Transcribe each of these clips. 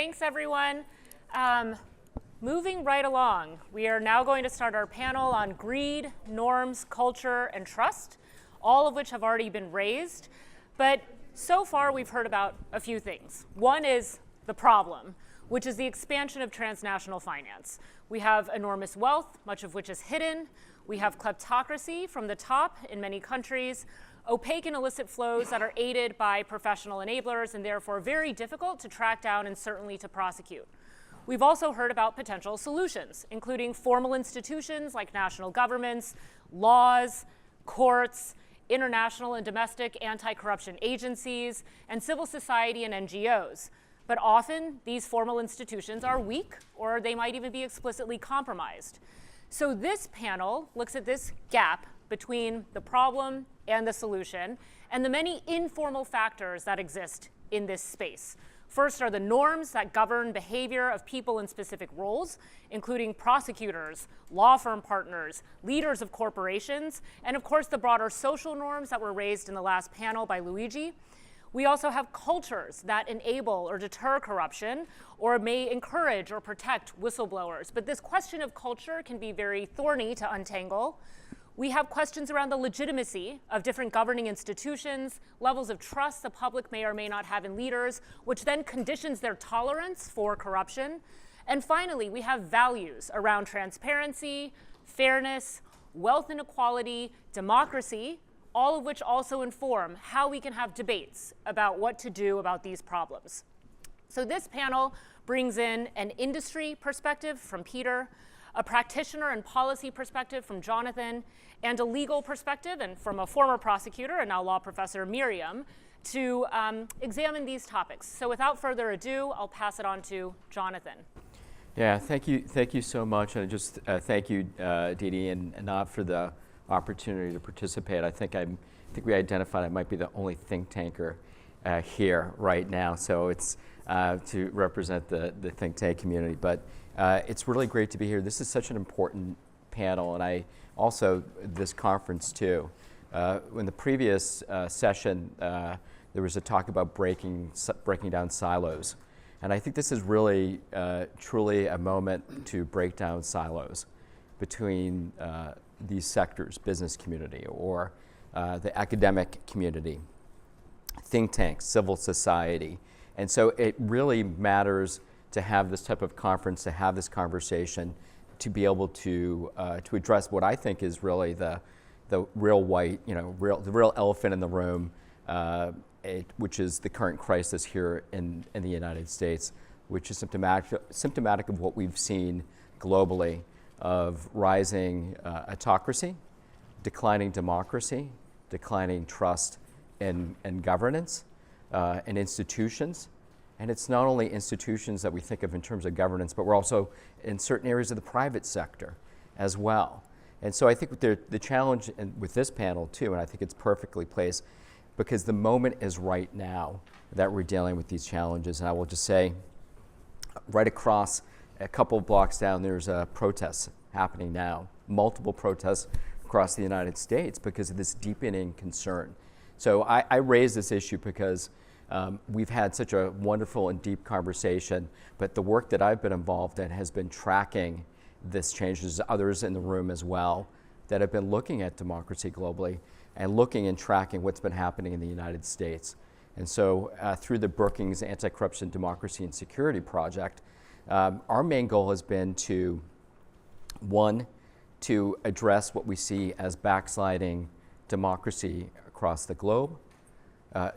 Thanks, everyone. Moving right along, we are now going to start our panel on greed, norms, culture, and trust, all of which have already been raised. But so far, we've heard about a few things. One is the problem, which is the expansion of transnational finance. We have enormous wealth, much of which is hidden. We have kleptocracy from the top in many countries, opaque and illicit flows that are aided by professional enablers and therefore very difficult to track down and certainly to prosecute. We've also heard about potential solutions, including formal institutions like national governments, laws, courts, international and domestic anti-corruption agencies, and civil society and NGOs. But often, these formal institutions are weak, or they might even be explicitly compromised. So this panel looks at this gap between the problem and the solution, and the many informal factors that exist in this space. First are the norms that govern behavior of people in specific roles, including prosecutors, law firm partners, leaders of corporations, and of course the broader social norms that were raised in the last panel by Luigi. We also have cultures that enable or deter corruption or may encourage or protect whistleblowers. But this question of culture can be very thorny to untangle. We have questions around the legitimacy of different governing institutions, levels of trust the public may or may not have in leaders, which then conditions their tolerance for corruption. And finally, we have values around transparency, fairness, wealth inequality, democracy, all of which also inform how we can have debates about what to do about these problems. So this panel brings in an industry perspective from Peter, a practitioner and policy perspective from Jonathan, and a legal perspective and from a former prosecutor and now law professor, Miriam, to examine these topics. So without further ado, I'll pass it on to Jonathan. Yeah, thank you so much, and just thank you, Didi and Anab, for the opportunity to participate. I think we identified I might be the only think tanker here right now, so it's to represent the think tank community. But it's really great to be here. This is such an important panel, and I also this conference too. In the previous session, there was a talk about breaking down silos, and I think this is really truly a moment to break down silos between these sectors, business community or the academic community, think tanks, civil society. And so it really matters to have this type of conference, to have this conversation, to be able to address what I think is really the real the real elephant in the room, which is the current crisis here in the United States, which is symptomatic of what we've seen globally, of rising autocracy, declining democracy, declining trust in governance and institutions. And it's not only institutions that we think of in terms of governance, but we're also in certain areas of the private sector as well. And so I think the challenge with this panel too, and I think it's perfectly placed, because the moment is right now that we're dealing with these challenges. And I will just say, right across a couple of blocks down, there's protests happening now, multiple protests across the United States because of this deepening concern. So I raise this issue because we've had such a wonderful and deep conversation, but the work that I've been involved in has been tracking this change. There's others in the room as well that have been looking at democracy globally and looking and tracking what's been happening in the United States. And so through the Brookings Anti-Corruption, Democracy, and Security Project, our main goal has been to, one, to address what we see as backsliding democracy across the globe,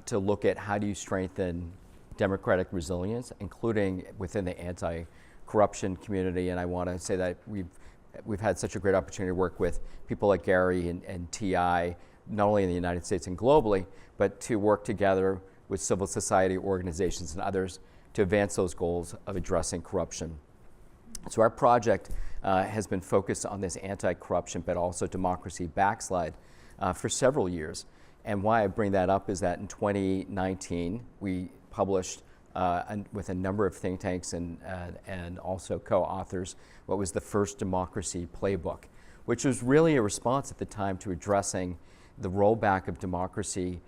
to look at how do you strengthen democratic resilience, including within the anti-corruption community. And I want to say that we've had such a great opportunity to work with people like Gary and TI, not only in the United States and globally, but to work together with civil society organizations and others to advance those goals of addressing corruption. So our project has been focused on this anti-corruption, but also democracy backslide for several years. And why I bring that up is that in 2019, we published with a number of think tanks and also co-authors what was the first democracy playbook, which was really a response at the time to addressing the rollback of democracy,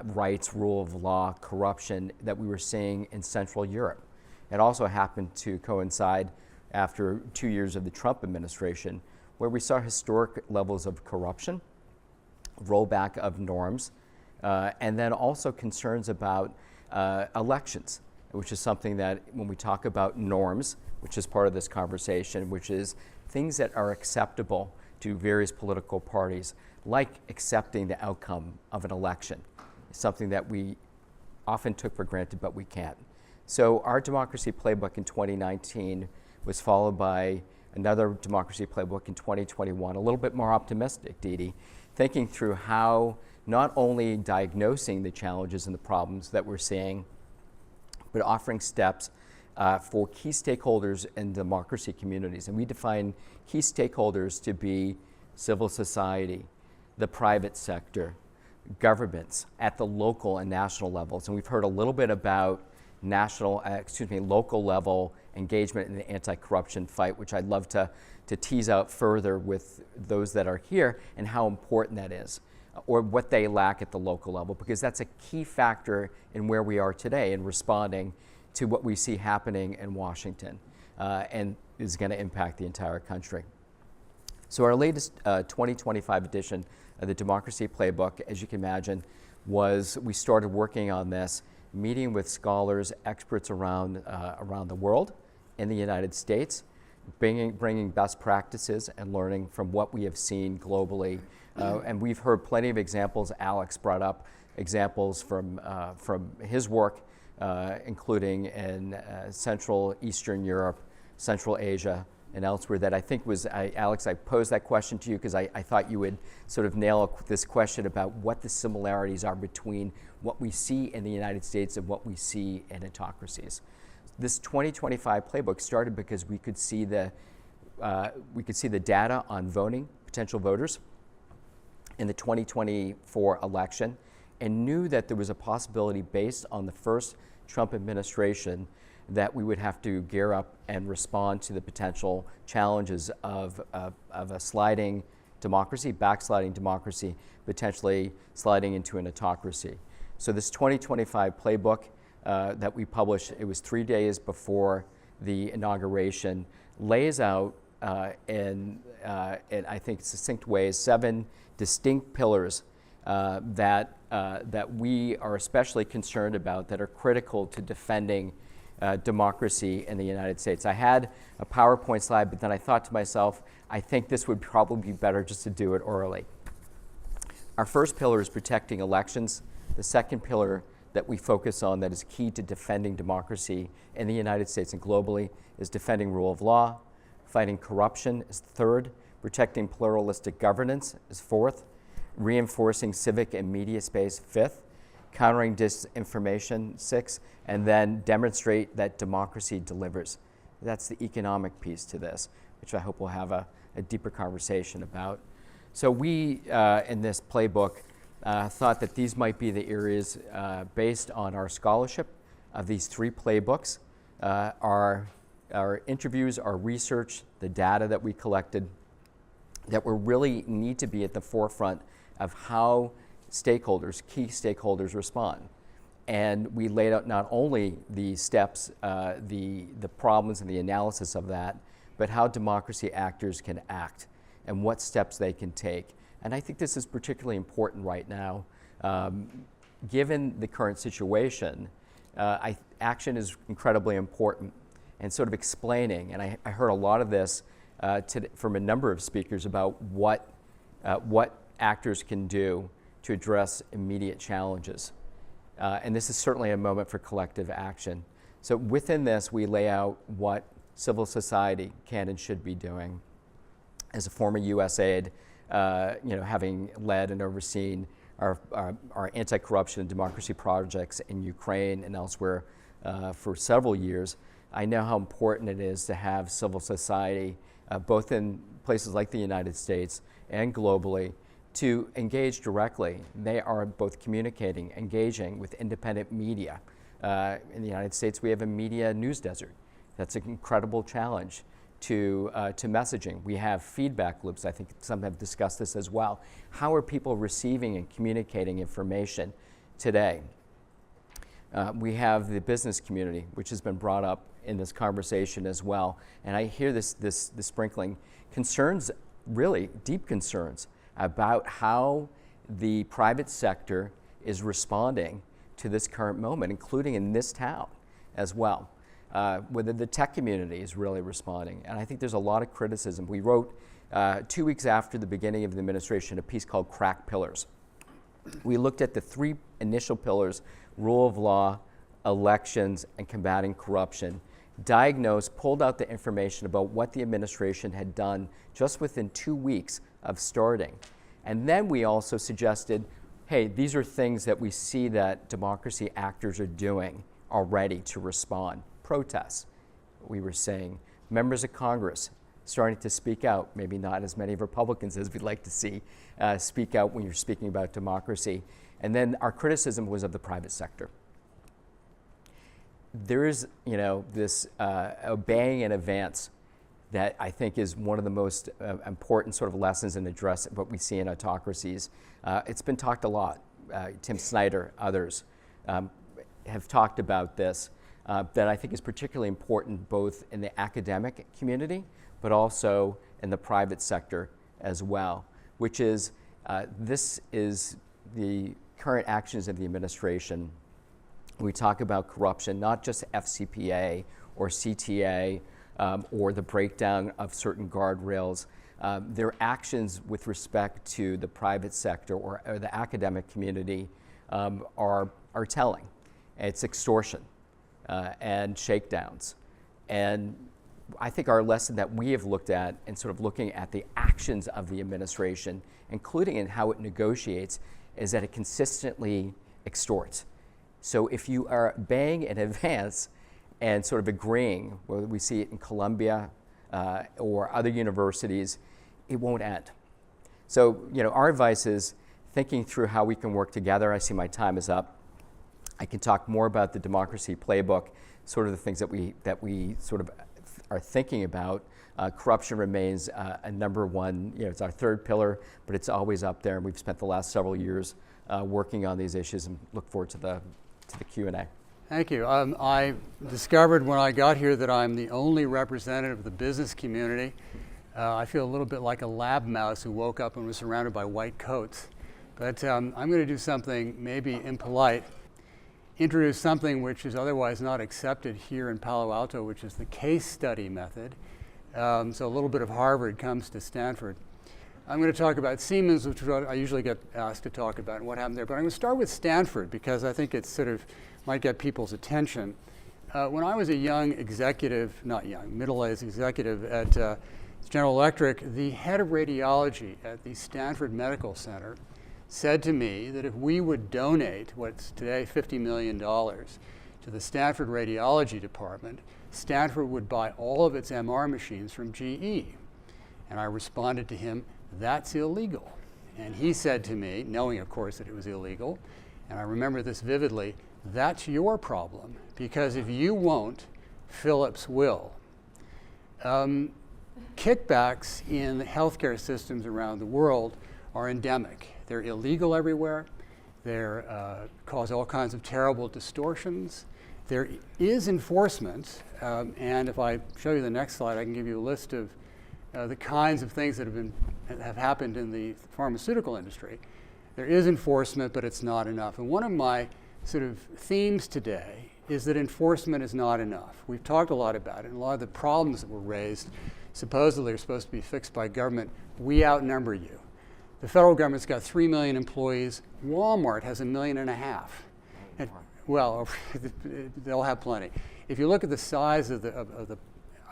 rights, rule of law, corruption that we were seeing in Central Europe. It also happened to coincide after 2 years of the Trump administration, where we saw historic levels of corruption, rollback of norms, and then also concerns about elections, which is something that when we talk about norms, which is part of this conversation, which is things that are acceptable to various political parties, like accepting the outcome of an election, something that we often took for granted, but we can't. So our democracy playbook in 2019 was followed by another democracy playbook in 2021, a little bit more optimistic, Didi, thinking through how not only diagnosing the challenges and the problems that we're seeing, but offering steps for key stakeholders in democracy communities. And we define key stakeholders to be civil society, the private sector, governments at the local and national levels. And we've heard a little bit about local level engagement in the anti-corruption fight, which I'd love to tease out further with those that are here and how important that is, or what they lack at the local level, because that's a key factor in where we are today in responding to what we see happening in Washington, and is going to impact the entire country. So our latest 2025 edition of the Democracy Playbook, as you can imagine, was we started working on this, meeting with scholars, experts around the world, in the United States, bringing best practices and learning from what we have seen globally. And we've heard plenty of examples. Alex brought up examples from his work, including in Central Eastern Europe, Central Asia, and elsewhere, that I think was, Alex, I posed that question to you because I thought you would sort of nail this question about what the similarities are between what we see in the United States and what we see in autocracies. This 2025 playbook started because we could see the data on voting, potential voters, in the 2024 election, and knew that there was a possibility based on the first Trump administration that we would have to gear up and respond to the potential challenges of a sliding democracy, backsliding democracy, potentially sliding into an autocracy. So this 2025 playbook that we published, it was 3 days before the inauguration, lays out in I think succinct ways 7 distinct pillars that we are especially concerned about, that are critical to defending democracy in the United States. I had a PowerPoint slide, but then I thought to myself, I think this would probably be better just to do it orally. Our first pillar is protecting elections. The second pillar that we focus on that is key to defending democracy in the United States and globally is defending rule of law. Fighting corruption is third. Protecting pluralistic governance is fourth. Reinforcing civic and media space, fifth. Countering disinformation, sixth. And then demonstrate that democracy delivers. That's the economic piece to this, which I hope we'll have a deeper conversation about. So we, in this playbook, thought that these might be the areas based on our scholarship of these 3 playbooks, our interviews, our research, the data that we collected, that we really need to be at the forefront of how stakeholders, key stakeholders, respond. And we laid out not only the steps, the problems and the analysis of that, but how democracy actors can act and what steps they can take. And I think this is particularly important right now. Given the current situation, action is incredibly important, and sort of explaining, and I heard a lot of this from a number of speakers about what actors can do to address immediate challenges. And this is certainly a moment for collective action. So within this, we lay out what civil society can and should be doing. As a former USAID, having led and overseen our anti-corruption and democracy projects in Ukraine and elsewhere for several years, I know how important it is to have civil society, both in places like the United States and globally, to engage directly. They are both communicating, engaging with independent media. In the United States, we have a media news desert. That's an incredible challenge to messaging. We have feedback loops. I think some have discussed this as well. How are people receiving and communicating information today? We have the business community, which has been brought up in this conversation as well, and I hear this sprinkling concerns, really deep concerns about how the private sector is responding to this current moment, including in this town as well. Whether the tech community is really responding. And I think there's a lot of criticism. We wrote 2 weeks after the beginning of the administration a piece called Crack Pillars. We looked at the 3 initial pillars: rule of law, elections, and combating corruption, diagnosed, pulled out the information about what the administration had done just within 2 weeks of starting. And then we also suggested, hey, these are things that we see that democracy actors are doing already to respond. Protests, we were saying. Members of Congress starting to speak out, maybe not as many Republicans as we'd like to see speak out when you're speaking about democracy. And then our criticism was of the private sector. There is, this obeying in advance that I think is one of the most important sort of lessons in address what we see in autocracies. It's been talked a lot. Tim Snyder, others have talked about this, that I think is particularly important both in the academic community, but also in the private sector as well, which is, this is the current actions of the administration. We talk about corruption, not just FCPA or CTA, or the breakdown of certain guardrails. Their actions with respect to the private sector or the academic community are telling. It's extortion and shakedowns. And I think our lesson that we have looked at in sort of looking at the actions of the administration, including in how it negotiates, is that it consistently extorts. So if you are obeying in advance and sort of agreeing, whether we see it in Columbia or other universities, it won't end. So, our advice is thinking through how we can work together. I see my time is up. I can talk more about the democracy playbook, sort of the things that we sort of are thinking about. Corruption remains a number one, it's our 3rd pillar, but it's always up there, and we've spent the last several years working on these issues, and look forward to the Q&A. Thank you. I discovered when I got here that I'm the only representative of the business community. I feel a little bit like a lab mouse who woke up and was surrounded by white coats. But I'm going to do something maybe impolite, introduce something which is otherwise not accepted here in Palo Alto, which is the case study method. So a little bit of Harvard comes to Stanford. I'm going to talk about Siemens, which is what I usually get asked to talk about and what happened there. But I'm going to start with Stanford because I think it sort of might get people's attention. When I was a young executive, not young, middle-aged executive at General Electric, the head of radiology at the Stanford Medical Center said to me that if we would donate what's today $50 million to the Stanford Radiology Department, Stanford would buy all of its MR machines from GE. And I responded to him, that's illegal. And he said to me, knowing of course that it was illegal, and I remember this vividly, that's your problem, because if you won't, Philips will. Kickbacks in the healthcare systems around the world are endemic. They're illegal everywhere. They cause all kinds of terrible distortions. There is enforcement, and if I show you the next slide, I can give you a list of the kinds of things that have happened in the pharmaceutical industry. There is enforcement, but it's not enough. And one of my sort of themes today is that enforcement is not enough. We've talked a lot about it, and a lot of the problems that were raised supposedly are supposed to be fixed by government. We outnumber you. The federal government's got 3 million employees. Walmart has 1.5 million. And, well, they'll have plenty. If you look at the size of a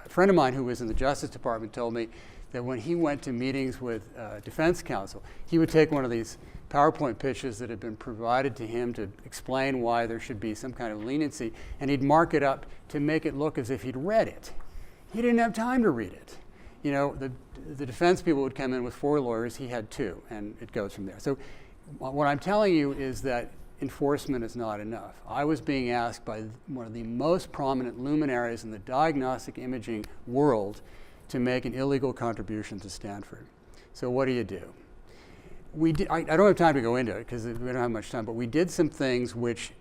friend of mine who was in the Justice Department told me that when he went to meetings with Defense Counsel, he would take one of these PowerPoint pitches that had been provided to him to explain why there should be some kind of leniency, and he'd mark it up to make it look as if he'd read it. He didn't have time to read it. The defense people would come in with 4 lawyers, he had 2, and it goes from there. So what I'm telling you is that enforcement is not enough. I was being asked by one of the most prominent luminaries in the diagnostic imaging world to make an illegal contribution to Stanford. So what do you do? I don't have time to go into it because we don't have much time, but we did some things which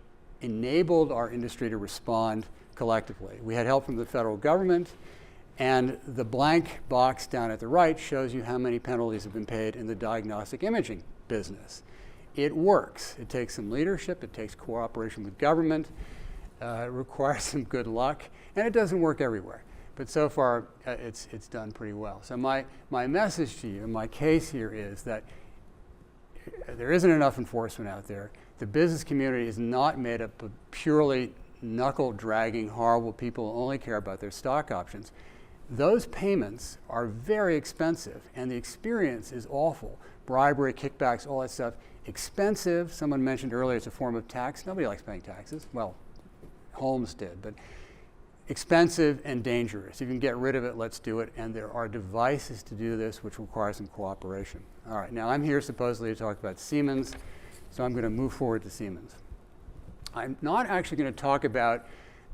enabled our industry to respond collectively. We had help from the federal government, and the blank box down at the right shows you how many penalties have been paid in the diagnostic imaging business. It works. It takes some leadership. It takes cooperation with government. It requires some good luck, and it doesn't work everywhere. But so far, it's done pretty well. So my message to you, my case here is that there isn't enough enforcement out there. The business community is not made up of purely knuckle-dragging, horrible people who only care about their stock options. Those payments are very expensive, and the experience is awful. Bribery, kickbacks, all that stuff, expensive. Someone mentioned earlier it's a form of tax. Nobody likes paying taxes. Well, Holmes did, but expensive and dangerous. If you can get rid of it, let's do it. And there are devices to do this which require some cooperation. All right, now I'm here supposedly to talk about Siemens, so I'm going to move forward to Siemens. I'm not actually going to talk about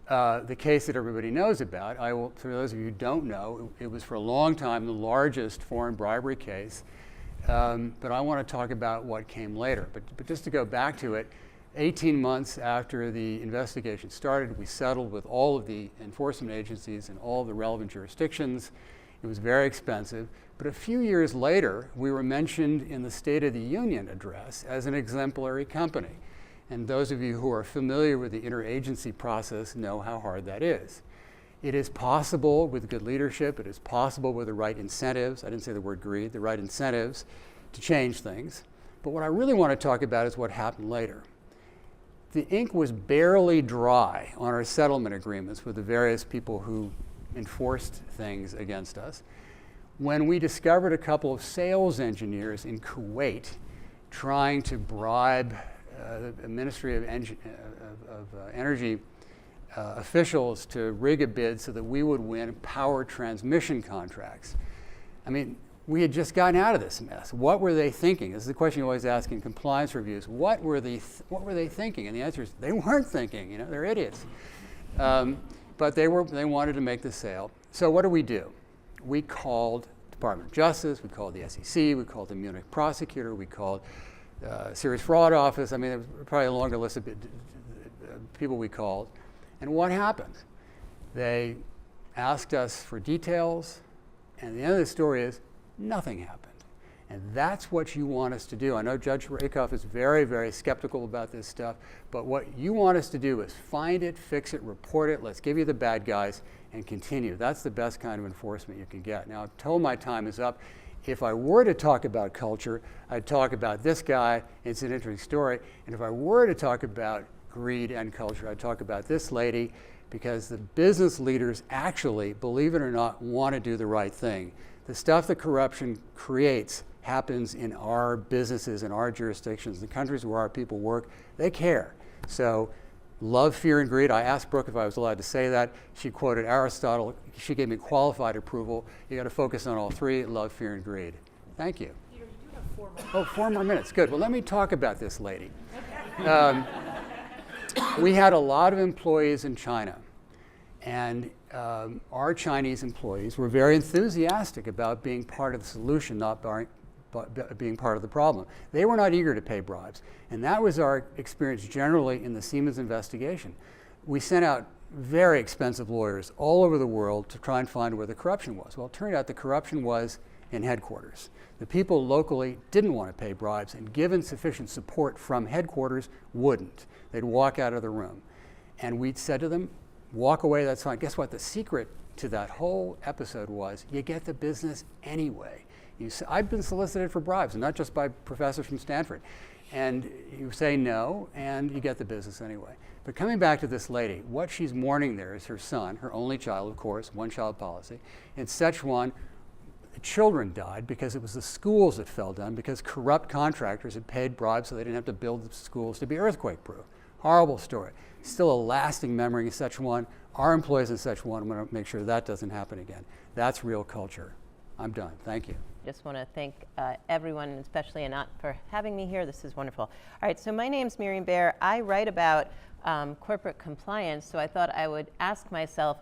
the case that everybody knows about. I will, for those of you who don't know, it was for a long time the largest foreign bribery case. But I want to talk about what came later. But just to go back to it, 18 months after the investigation started, we settled with all of the enforcement agencies in all of the relevant jurisdictions. It was very expensive. But a few years later, we were mentioned in the State of the Union address as an exemplary company. And those of you who are familiar with the interagency process know how hard that is. It is possible with good leadership, it is possible with the right incentives, I didn't say the word greed, the right incentives to change things. But what I really want to talk about is what happened later. The ink was barely dry on our settlement agreements with the various people who enforced things against us when we discovered a couple of sales engineers in Kuwait trying to bribe the Ministry of Energy officials to rig a bid so that we would win power transmission contracts. I mean, we had just gotten out of this mess. What were they thinking? This is the question you always ask in compliance reviews. What were they thinking? And the answer is they weren't thinking. You know, they're idiots. But they wanted to make the sale. So what do? We called Department of Justice. We called the SEC. We called the Munich prosecutor. We called Serious Fraud Office. I mean, there was probably a longer list of people we called. And what happened? They asked us for details, and the end of the story is nothing happened. And that's what you want us to do. I know Judge Rakoff is very, very skeptical about this stuff, but what you want us to do is find it, fix it, report it, let's give you the bad guys, and continue. That's the best kind of enforcement you can get. Now, I've told my time is up. If I were to talk about culture, I'd talk about this guy. It's an interesting story. And if I were to talk about greed and culture, I'd talk about this lady, because the business leaders actually, believe it or not, want to do the right thing. The stuff that corruption creates happens in our businesses, in our jurisdictions, the countries where our people work. They care. So love, fear, and greed. I asked Brooke if I was allowed to say that. She quoted Aristotle. She gave me qualified approval. You got to focus on all three: love, fear, and greed. Thank you. Peter, you do have 4 minutes. Oh, 4 more minutes. Good. Well, let me talk about this lady. We had a lot of employees in China, and our Chinese employees were very enthusiastic about being part of the solution, not being part of the problem. They were not eager to pay bribes, and that was our experience generally in the Siemens investigation. We sent out very expensive lawyers all over the world to try and find where the corruption was. Well, it turned out the corruption was in headquarters. The people locally didn't want to pay bribes, and given sufficient support from headquarters, wouldn't. They'd walk out of the room. And we said to them, walk away, that's fine. Guess what? The secret to that whole episode was you get the business anyway. I've been solicited for bribes, and not just by professors from Stanford. And you say no, and you get the business anyway. But coming back to this lady, what she's mourning there is her son, her only child, of course, one-child policy. In Sichuan, the children died because it was the schools that fell down, because corrupt contractors had paid bribes so they didn't have to build the schools to be earthquake-proof. Horrible story. Still a lasting memory in Sichuan. Our employees in Sichuan, I'm going to make sure that doesn't happen again. That's real culture. I'm done. Thank you. Just want to thank everyone, especially Anat, for having me here. This is wonderful. All right, so my name's Miriam Baer. I write about corporate compliance, so I thought I would ask myself,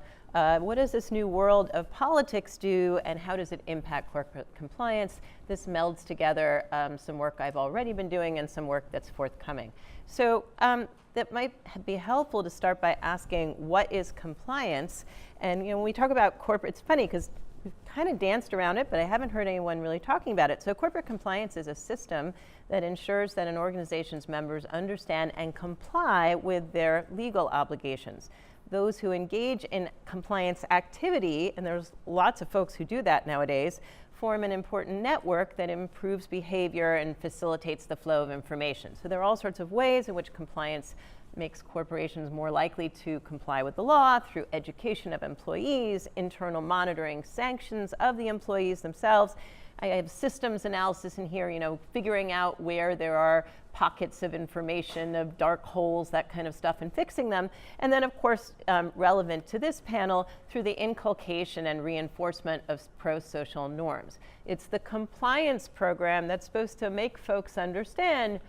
what does this new world of politics do, and how does it impact corporate compliance? This melds together some work I've already been doing and some work that's forthcoming. So that might be helpful to start by asking, what is compliance? And when we talk about corporate, it's funny because we've kind of danced around it, but I haven't heard anyone really talking about it. So corporate compliance is a system that ensures that an organization's members understand and comply with their legal obligations. Those who engage in compliance activity, and there's lots of folks who do that nowadays, form an important network that improves behavior and facilitates the flow of information. So there are all sorts of ways in which compliance makes corporations more likely to comply with the law through education of employees, internal monitoring, sanctions of the employees themselves. I have systems analysis in here, figuring out where there are pockets of information, of dark holes, that kind of stuff, and fixing them. And then, of course, relevant to this panel, through the inculcation and reinforcement of pro-social norms. It's the compliance program that's supposed to make folks understand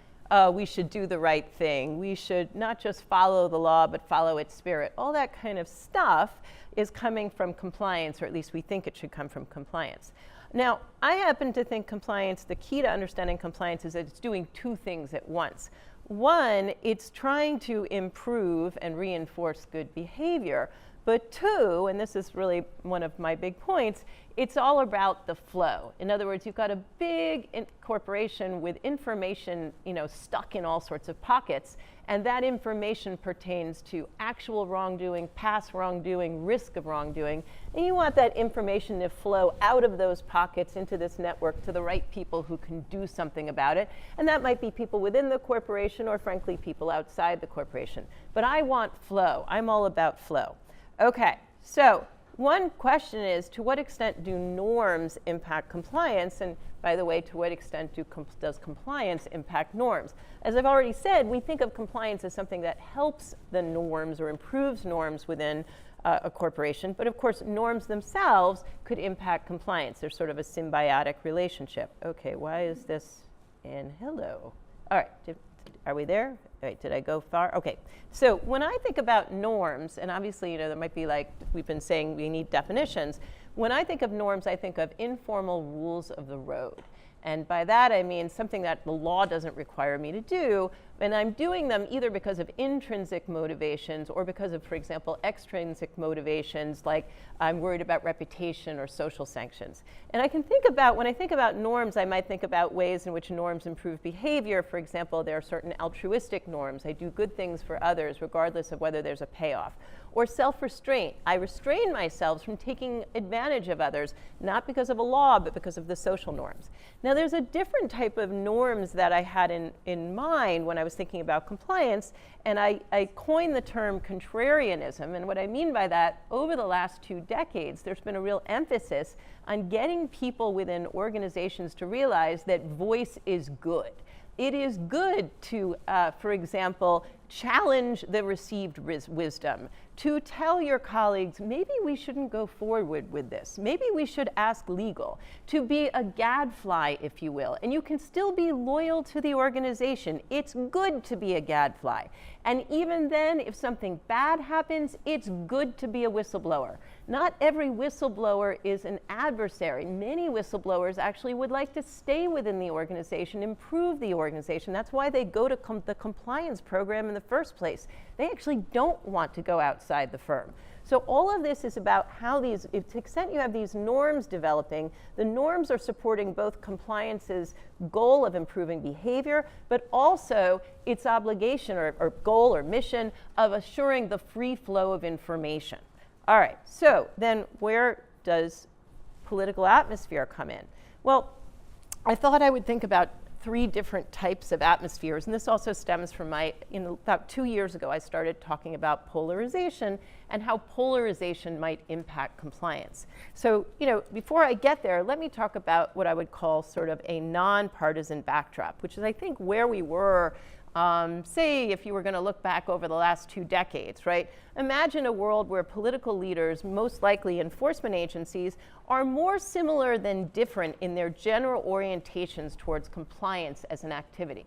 we should do the right thing. We should not just follow the law, but follow its spirit. All that kind of stuff is coming from compliance, or at least we think it should come from compliance. Now, I happen to think compliance, the key to understanding compliance is that it's doing two things at once. One, it's trying to improve and reinforce good behavior. But two, and this is really one of my big points, it's all about the flow. In other words, you've got a big corporation with information, stuck in all sorts of pockets, and that information pertains to actual wrongdoing, past wrongdoing, risk of wrongdoing, and you want that information to flow out of those pockets into this network to the right people who can do something about it, and that might be people within the corporation or, frankly, people outside the corporation. But I want flow. I'm all about flow. Okay, so one question is, to what extent do norms impact compliance? And by the way, to what extent does compliance impact norms? As I've already said, we think of compliance as something that helps the norms or improves norms within a corporation. But of course, norms themselves could impact compliance. There's sort of a symbiotic relationship. Okay, why is this in hello? All right, are we there? All right, did I go far? Okay, so when I think about norms, and obviously, there might be, like we've been saying, we need definitions. When I think of norms, I think of informal rules of the road. And by that, I mean something that the law doesn't require me to do, and I'm doing them either because of intrinsic motivations or because of, for example, extrinsic motivations, like I'm worried about reputation or social sanctions. And I can think about, when I think about norms, I might think about ways in which norms improve behavior. For example, there are certain altruistic norms. I do good things for others, regardless of whether there's a payoff. Or self-restraint. I restrain myself from taking advantage of others, not because of a law, but because of the social norms. Now, there's a different type of norms that I had in mind when I was thinking about compliance, and I coined the term contrarianism. And what I mean by that, over the last 2 decades, there's been a real emphasis on getting people within organizations to realize that voice is good. It is good to, for example, challenge the received wisdom, to tell your colleagues, maybe we shouldn't go forward with this. Maybe we should ask legal, to be a gadfly, if you will. And you can still be loyal to the organization. It's good to be a gadfly. And even then, if something bad happens, it's good to be a whistleblower. Not every whistleblower is an adversary. Many whistleblowers actually would like to stay within the organization, improve the organization. That's why they go to the compliance program in the first place. They actually don't want to go outside the firm. So all of this is about how these, to the extent you have these norms developing, the norms are supporting both compliance's goal of improving behavior, but also its obligation or goal or mission of assuring the free flow of information. All right, so then where does political atmosphere come in? Well, I thought I would think about 3 different types of atmospheres, and this also stems from about 2 years ago, I started talking about polarization and how polarization might impact compliance. So, before I get there, let me talk about what I would call sort of a nonpartisan backdrop, which is, I think, where we were, say, if you were going to look back over the last 2 decades, right? Imagine a world where political leaders, most likely enforcement agencies, are more similar than different in their general orientations towards compliance as an activity.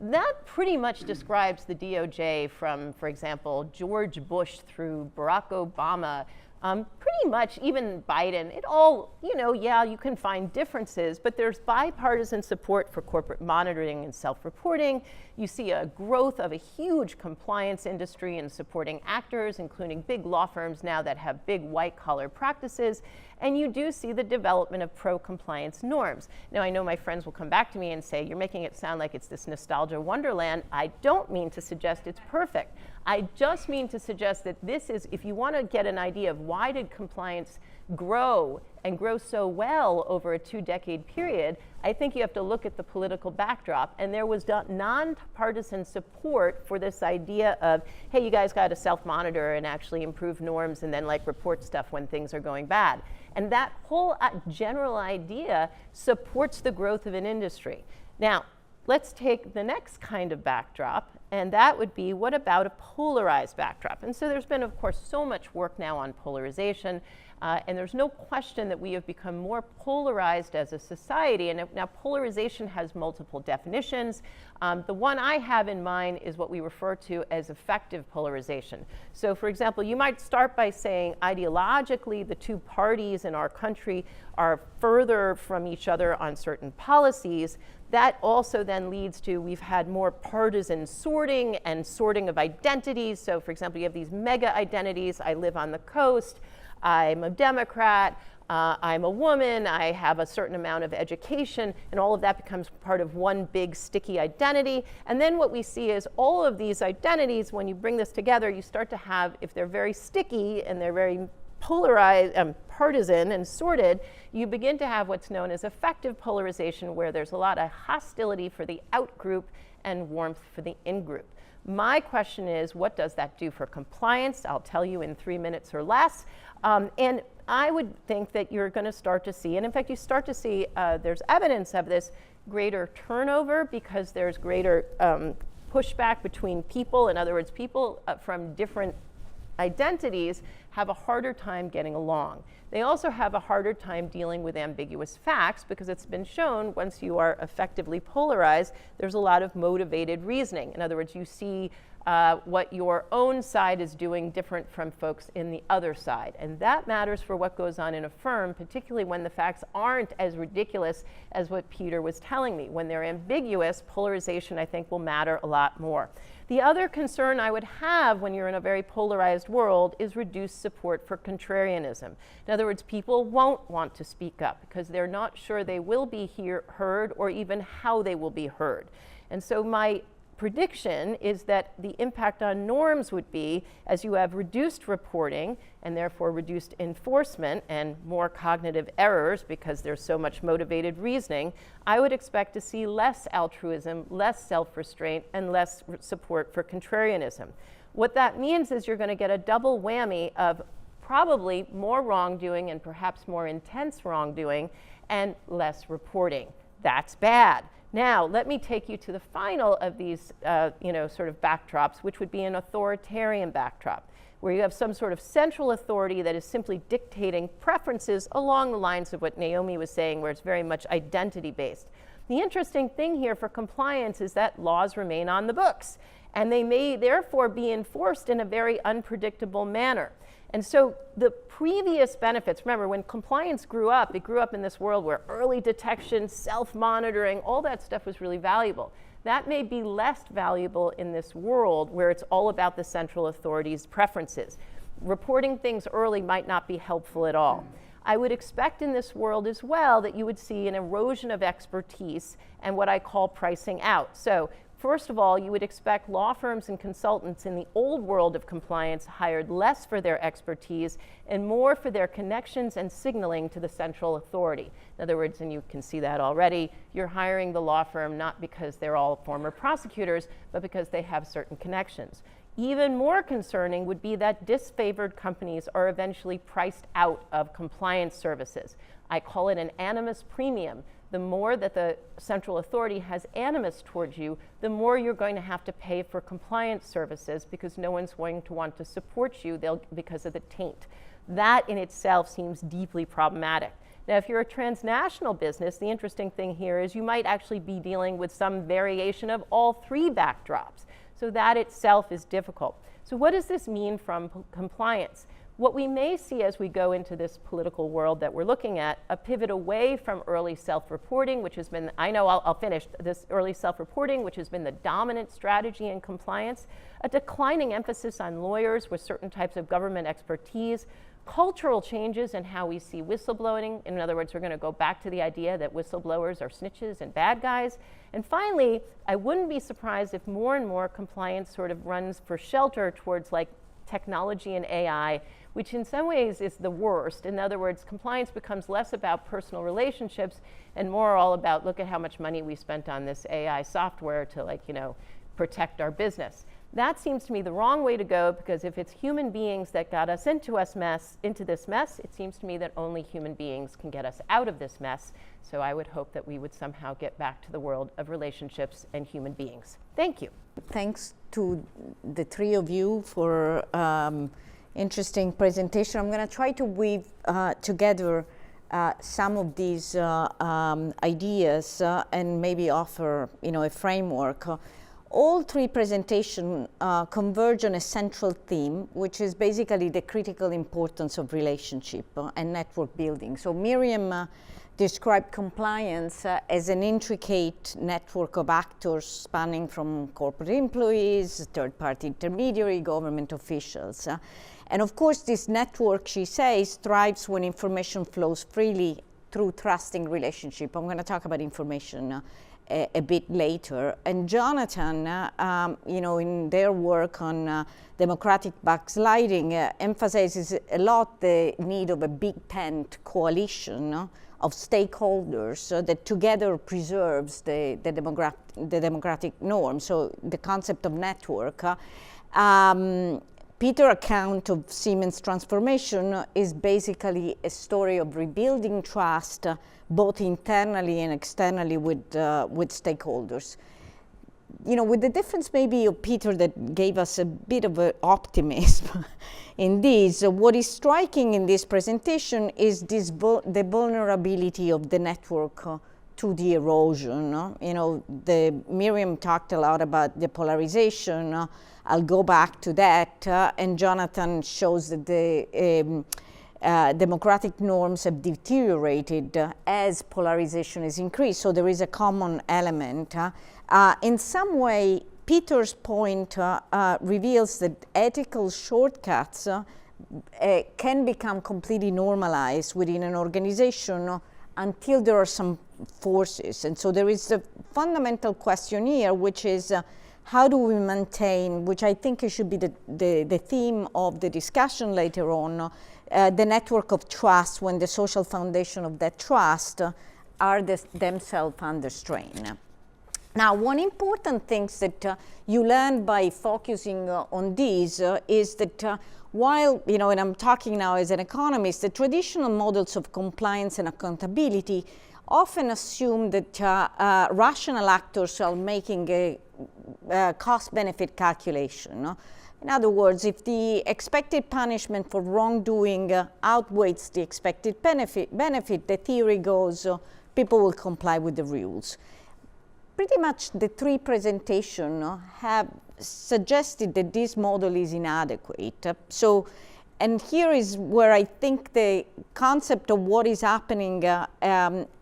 That pretty much describes the DOJ from, for example, George Bush through Barack Obama, Pretty much, even Biden, it all, yeah, you can find differences, but there's bipartisan support for corporate monitoring and self-reporting. You see a growth of a huge compliance industry and supporting actors, including big law firms now that have big white-collar practices. And you do see the development of pro-compliance norms. Now, I know my friends will come back to me and say, you're making it sound like it's this nostalgia wonderland. I don't mean to suggest it's perfect. I just mean to suggest that this is, if you want to get an idea of why did compliance grow and grow so well over a 2-decade period, I think you have to look at the political backdrop. And there was nonpartisan support for this idea of, hey, you guys got to self-monitor and actually improve norms and then report stuff when things are going bad. And that whole general idea supports the growth of an industry. Now, let's take the next kind of backdrop, and that would be, what about a polarized backdrop? And so there's been, of course, so much work now on polarization, and there's no question that we have become more polarized as a society. And now polarization has multiple definitions. The one I have in mind is what we refer to as effective polarization. So for example, you might start by saying ideologically the two parties in our country are further from each other on certain policies. That also then leads to, we've had more partisan sorting and sorting of identities. So for example, you have these mega identities. I live on the coast, I'm a Democrat, I'm a woman, I have a certain amount of education, and all of that becomes part of one big sticky identity. And then what we see is all of these identities, when you bring this together, you start to have, if they're very sticky and they're very polarized, partisan and sorted, you begin to have what's known as effective polarization, where there's a lot of hostility for the out group and warmth for the in group. My question is, what does that do for compliance? I'll tell you in 3 minutes or less. And I would think that you're going to start to see, and in fact you start to see, there's evidence of this, greater turnover because there's greater pushback between people. In other words, people from different identities have a harder time getting along. They also have a harder time dealing with ambiguous facts because it's been shown once you are effectively polarized, there's a lot of motivated reasoning. In other words, you see what your own side is doing different from folks in the other side. And that matters for what goes on in a firm, particularly when the facts aren't as ridiculous as what Peter was telling me. When they're ambiguous, polarization, I think, will matter a lot more. The other concern I would have when you're in a very polarized world is reduced support for contrarianism. In other words, people won't want to speak up because they're not sure they will be heard or even how they will be heard. And so my prediction is that the impact on norms would be, as you have reduced reporting and therefore reduced enforcement and more cognitive errors because there's so much motivated reasoning, I would expect to see less altruism, less self-restraint, and less support for contrarianism. What that means is you're going to get a double whammy of probably more wrongdoing and perhaps more intense wrongdoing and less reporting. That's bad. Now, let me take you to the final of these, sort of backdrops, which would be an authoritarian backdrop, where you have some sort of central authority that is simply dictating preferences along the lines of what Naomi was saying, where it's very much identity-based. The interesting thing here for compliance is that laws remain on the books, and they may therefore be enforced in a very unpredictable manner. And so the previous benefits, remember, when compliance grew up, it grew up in this world where early detection, self-monitoring, all that stuff was really valuable. That may be less valuable in this world where it's all about the central authority's preferences. Reporting things early might not be helpful at all. I would expect in this world as well that you would see an erosion of expertise and what I call pricing out. So first of all, you would expect law firms and consultants in the old world of compliance hired less for their expertise and more for their connections and signaling to the central authority. In other words, and you can see that already, you're hiring the law firm not because they're all former prosecutors, but because they have certain connections. Even more concerning would be that disfavored companies are eventually priced out of compliance services. I call it an animus premium. The more that the central authority has animus towards you, the more you're going to have to pay for compliance services because no one's going to want to support you because of the taint. That in itself seems deeply problematic. Now, if you're a transnational business, the interesting thing here is you might actually be dealing with some variation of all three backdrops. So that itself is difficult. So what does this mean from compliance? what we may see as we go into this political world that we're looking at, a pivot away from early self-reporting, which has been, I know I'll finish, this early self-reporting, which has been the dominant strategy in compliance, a declining emphasis on lawyers with certain types of government expertise, cultural changes in how we see whistleblowing. In other words, we're going to go back to the idea that whistleblowers are snitches and bad guys. And finally, I wouldn't be surprised if more and more compliance sort of runs for shelter towards like technology and AI, which in some ways is the worst. In other words, compliance becomes less about personal relationships and more all about, look at how much money we spent on this AI software to, like, you know, protect our business. That seems to me the wrong way to go, because if it's human beings that got us into this mess, it seems to me that only human beings can get us out of this mess. So I would hope that we would somehow get back to the world of relationships and human beings. Thank you. Thanks to the three of you for interesting presentation. I'm going to try to weave together some of these ideas and maybe offer, you know, a framework. All three presentations converge on a central theme, which is basically the critical importance of relationship and network building. So Miriam described compliance as an intricate network of actors spanning from corporate employees, third-party intermediary, government officials. And of course, this network, she says, thrives when information flows freely through trusting relationship. I'm going to talk about information a bit later. And Jonathan, you know, in their work on democratic backsliding, emphasizes a lot the need of a big tent coalition of stakeholders that together preserves the democratic norm. So the concept of network. Peter's account of Siemens transformation is basically a story of rebuilding trust, both internally and externally with stakeholders. You know, with the difference maybe of Peter that gave us a bit of an optimism in this, what is striking in this presentation is the vulnerability of the network to the erosion. You know, Miriam talked a lot about the polarization. I'll go back to that, and Jonathan shows that the democratic norms have deteriorated as polarization is increased. So there is a common element. In some way, Peter's point reveals that ethical shortcuts can become completely normalized within an organization until there are some forces. And so there is a fundamental question here, which is how do we maintain, which I think it should be the theme of the discussion later on, the network of trust when the social foundation of that trust are themselves under strain. Now, one important thing that you learn by focusing on these is that while, you know, and I'm talking now as an economist, the traditional models of compliance and accountability often assume that rational actors are making a cost-benefit calculation. In other words, if the expected punishment for wrongdoing outweighs the expected benefit, the theory goes, people will comply with the rules. Pretty much the three presentations have suggested that this model is inadequate. And here is where I think the concept of what is happening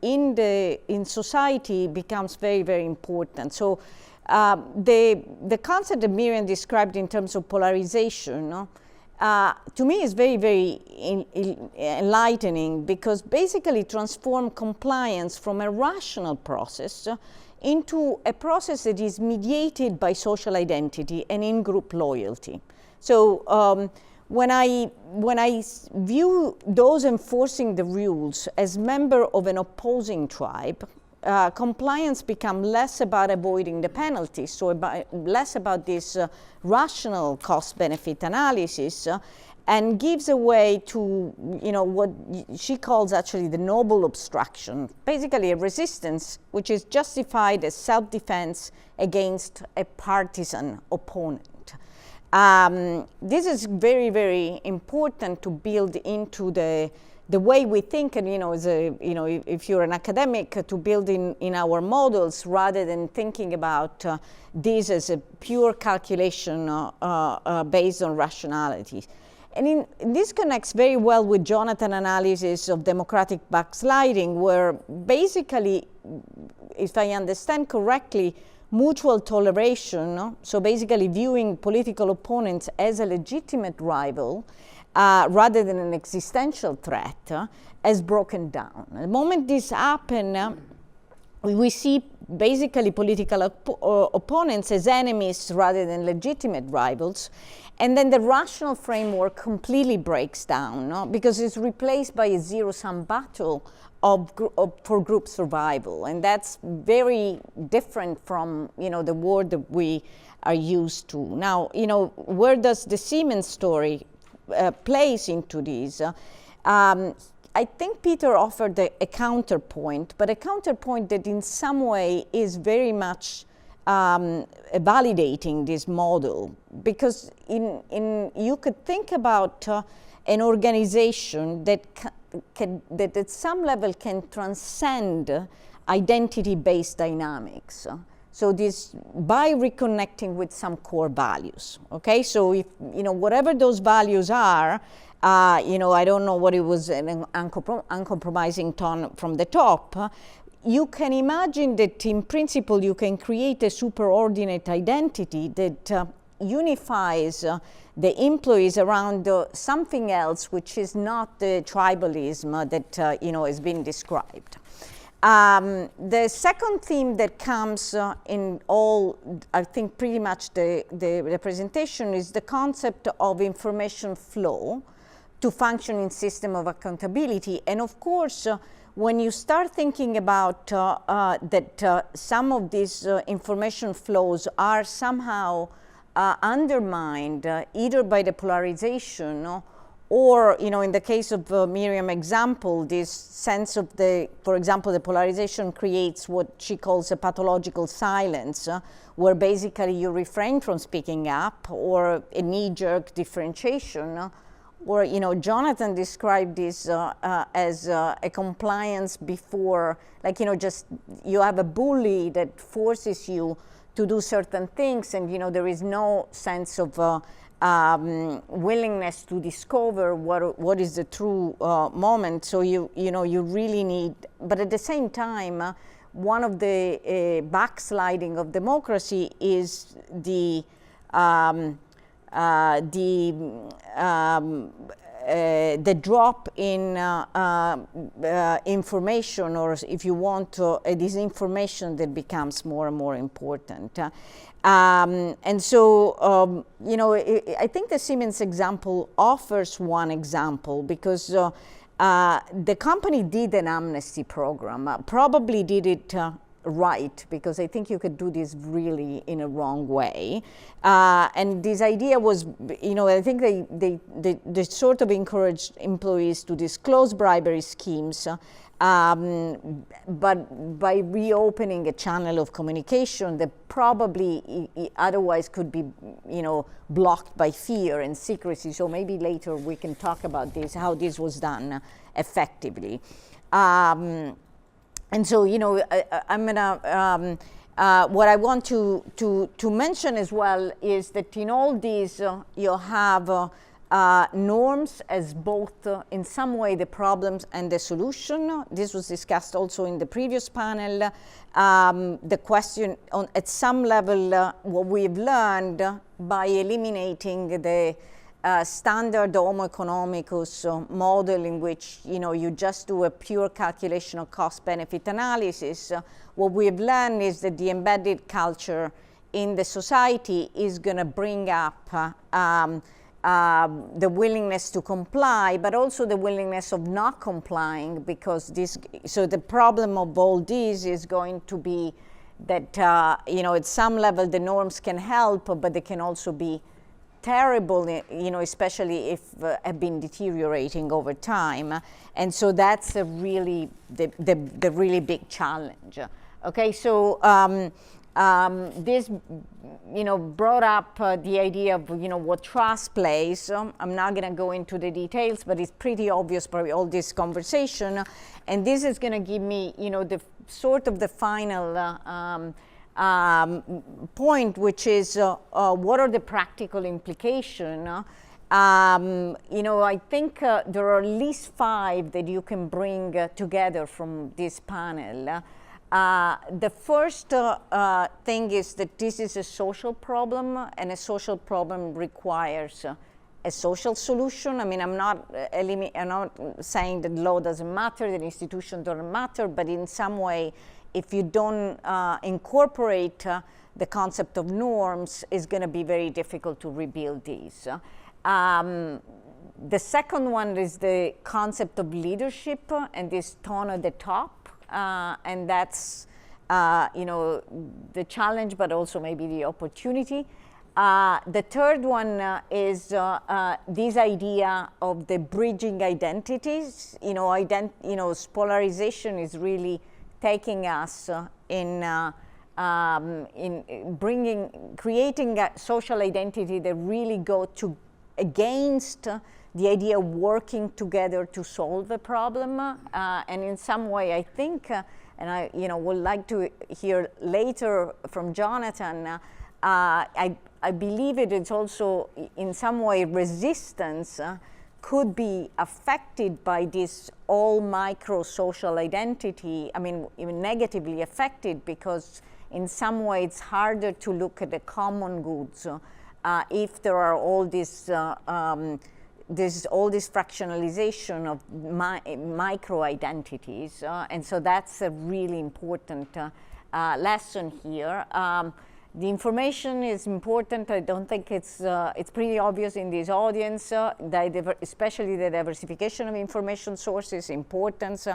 in society becomes very, very important. So the concept that Miriam described in terms of polarization, to me is very, very enlightening, because basically transform compliance from a rational process into a process that is mediated by social identity and in-group loyalty. So when I view those enforcing the rules as member of an opposing tribe, compliance becomes less about avoiding the penalties, so less about this rational cost-benefit analysis, and gives a way to, you know, what she calls actually the noble obstruction, basically a resistance which is justified as self-defense against a partisan opponent. This is very, very important to build into the way we think, and, you know, if you're an academic, to build in our models rather than thinking about this as a pure calculation based on rationality. and this connects very well with Jonathan's analysis of democratic backsliding, where basically, if I understand correctly, mutual toleration, so basically viewing political opponents as a legitimate rival rather than an existential threat, has broken down. The moment this happened, we see basically political opponents as enemies rather than legitimate rivals. And then the rational framework completely breaks down, because it's replaced by a zero-sum battle for group survival. And that's very different from, the world that we are used to. Now, where does the Siemens story plays into this? I think Peter offered a counterpoint, but a counterpoint that in some way is very much validating this model, because you could think about an organization that that at some level can transcend identity-based dynamics. So this by reconnecting with some core values. Okay, so if whatever those values are. I don't know what it was, an uncompromising tone from the top. You can imagine that in principle you can create a superordinate identity that unifies the employees around something else which is not the tribalism that has been described. The second theme that comes in all, I think pretty much the presentation, is the concept of information flow to function in system of accountability. And of course, when you start thinking about that some of these information flows are somehow undermined either by the polarization or, in the case of Miriam example, this sense of for example, the polarization creates what she calls a pathological silence, where basically you refrain from speaking up, or a knee-jerk differentiation. Or, Jonathan described this as a compliance before, just you have a bully that forces you to do certain things, and, there is no sense of willingness to discover what is the true moment. So you really need, but at the same time, one of the backsliding of democracy is the drop in information, or if you want, disinformation that becomes more and more important. And so, I think the Siemens example offers one example, because the company did an amnesty program, probably did it right, because I think you could do this really in a wrong way. And this idea was, I think they sort of encouraged employees to disclose bribery schemes, but by reopening a channel of communication that probably otherwise could be, blocked by fear and secrecy. So maybe later we can talk about this, how this was done effectively. And so, I'm gonna, what I want to mention as well is that in all these, you have norms as both, in some way, the problems and the solution. This was discussed also in the previous panel. The question on, at some level, what we've learned by eliminating the standard Homo economicus model in which you just do a pure calculation of cost-benefit analysis. What we've learned is that the embedded culture in the society is going to bring up the willingness to comply, but also the willingness of not complying, because so the problem of all this is going to be that at some level the norms can help, but they can also be terrible, especially if have been deteriorating over time. And so that's a really the really big challenge. Okay, so this brought up the idea of what trust plays. I'm not going to go into the details, but it's pretty obvious by all this conversation. And this is going to give me the sort of the final point, which is what are the practical implications You know, I think there are at least 5 that you can bring together from this panel. The first thing is that this is a social problem, and a social problem requires a social solution. I mean, I'm not saying that law doesn't matter, that institutions don't matter, but in some way, if you don't incorporate the concept of norms, it's going to be very difficult to rebuild these. The second one is the concept of leadership and this tone at the top, and that's you know, the challenge, but also maybe the opportunity. The third one is this idea of the bridging identities. You know, polarization is really taking us in creating a social identity that really go against the idea of working together to solve a problem. And in some way, I think, and I would like to hear later from Jonathan, I believe it's also in some way resistance could be affected by this all micro social identity. I mean, even negatively affected, because in some way it's harder to look at the common goods if there are all this there's all this fractionalization of micro identities, and so that's a really important lesson here. The information is important. I don't think it's pretty obvious in this audience, especially the diversification of information sources, importance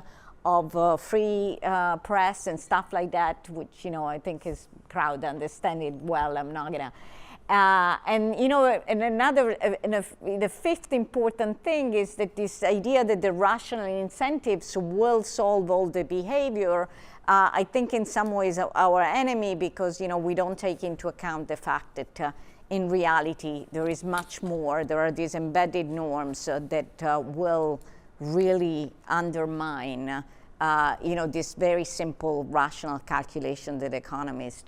of free press and stuff like that, which I think is crowd understand it well. I'm not gonna. And the fifth important thing is that this idea that the rational incentives will solve all the behavior, I think in some ways our enemy, because we don't take into account the fact that in reality there is much more. There are these embedded norms that will really undermine this very simple rational calculation that economists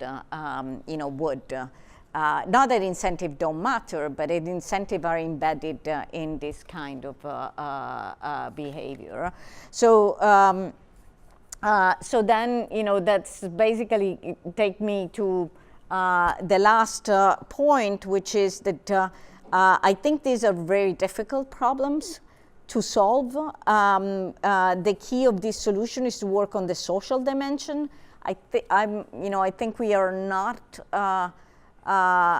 would. Not that incentives don't matter, but incentives are embedded in this kind of behavior. So then, that's basically take me to the last point, which is that I think these are very difficult problems to solve. The key of this solution is to work on the social dimension. I think we are not.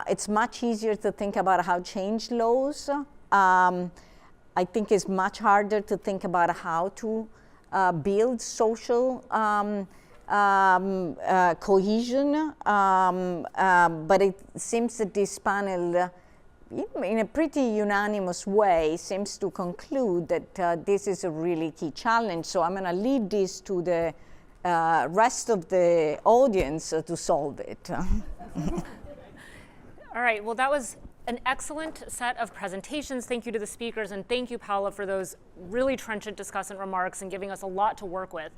It's much easier to think about how change laws. I think it's much harder to think about how to build social cohesion. But it seems that this panel, in a pretty unanimous way, seems to conclude that this is a really key challenge. So I'm going to leave this to the rest of the audience to solve it. All right, well, that was an excellent set of presentations. Thank you to the speakers, and thank you, Paola, for those really trenchant discussant remarks and giving us a lot to work with.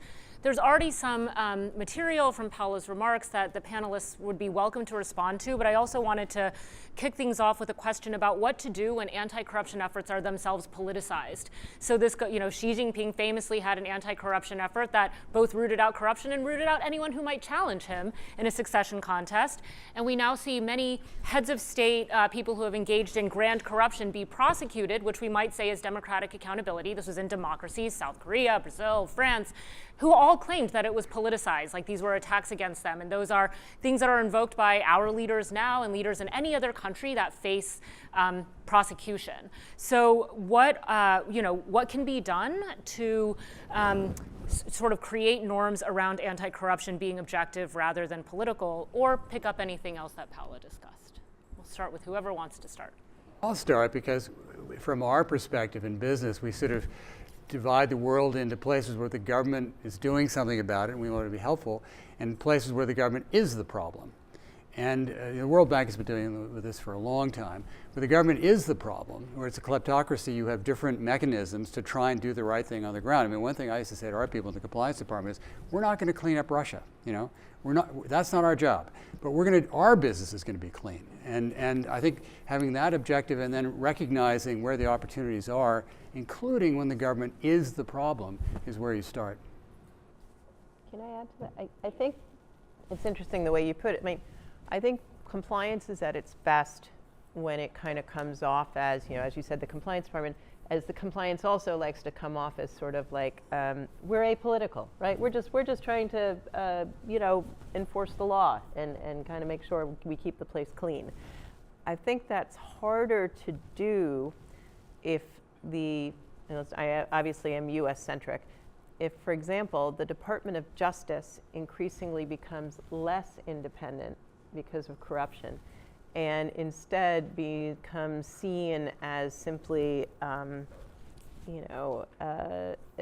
There's already some material from Paola's remarks that the panelists would be welcome to respond to, but I also wanted to kick things off with a question about what to do when anti-corruption efforts are themselves politicized. So this, Xi Jinping famously had an anti-corruption effort that both rooted out corruption and rooted out anyone who might challenge him in a succession contest. And we now see many heads of state, people who have engaged in grand corruption, be prosecuted, which we might say is democratic accountability. This was in democracies, South Korea, Brazil, France, who all claimed that it was politicized, like these were attacks against them. And those are things that are invoked by our leaders now and leaders in any other country that face prosecution. So what can be done to sort of create norms around anti-corruption being objective rather than political, or pick up anything else that Paola discussed? We'll start with whoever wants to start. I'll start, because from our perspective in business, we sort of divide the world into places where the government is doing something about it and we want to be helpful, and places where the government is the problem. And the World Bank has been dealing with this for a long time. Where the government is the problem, where it's a kleptocracy, you have different mechanisms to try and do the right thing on the ground. I mean, one thing I used to say to our people in the compliance department is, we're not going to clean up Russia. That's not our job. but our business is going to be clean. And I think having that objective and then recognizing where the opportunities are, including when the government is the problem, is where you start. Can I add to that? I think it's interesting the way you put it. I mean, I think compliance is at its best when it kind of comes off as, as you said, the compliance department, as the compliance also likes to come off as sort of like, we're apolitical, right? We're just trying to, enforce the law and kind of make sure we keep the place clean. I think that's harder to do if I obviously am US centric. If, for example, the Department of Justice increasingly becomes less independent because of corruption, and instead becomes seen as simply, as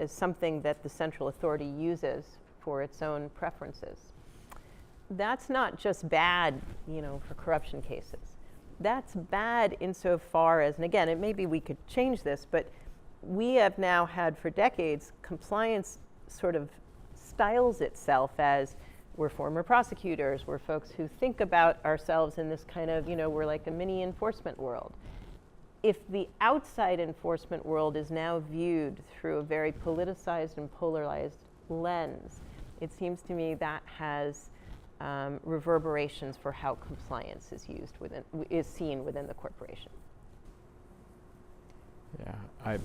something that the central authority uses for its own preferences. That's not just bad, for corruption cases. That's bad insofar as, and again, maybe we could change this, but we have now had for decades, compliance sort of styles itself as we're former prosecutors, we're folks who think about ourselves in this kind of, we're like a mini enforcement world. If the outside enforcement world is now viewed through a very politicized and polarized lens, it seems to me that has reverberations for how compliance is seen within the corporation. Yeah, I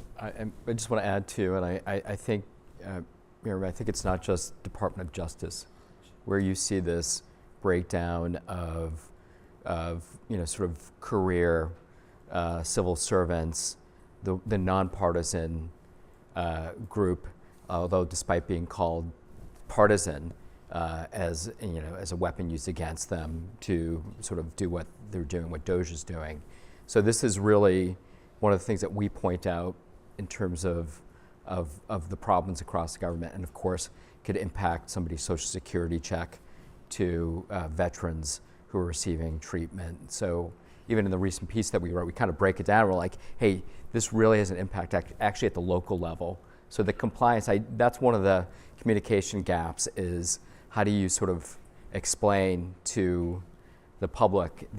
just want to add too, and I think, Miriam, I think it's not just Department of Justice where you see this breakdown of sort of career civil servants, the nonpartisan group, although despite being called partisan, as a weapon used against them to sort of do what they're doing, what Doge is doing. So this is really one of the things that we point out in terms of the problems across the government, and of course could impact somebody's Social Security check to veterans who are receiving treatment. So even in the recent piece that we wrote, we kind of break it down. We're like, hey, this really has an impact actually at the local level. So the compliance, that's one of the communication gaps, is how do you sort of explain to the public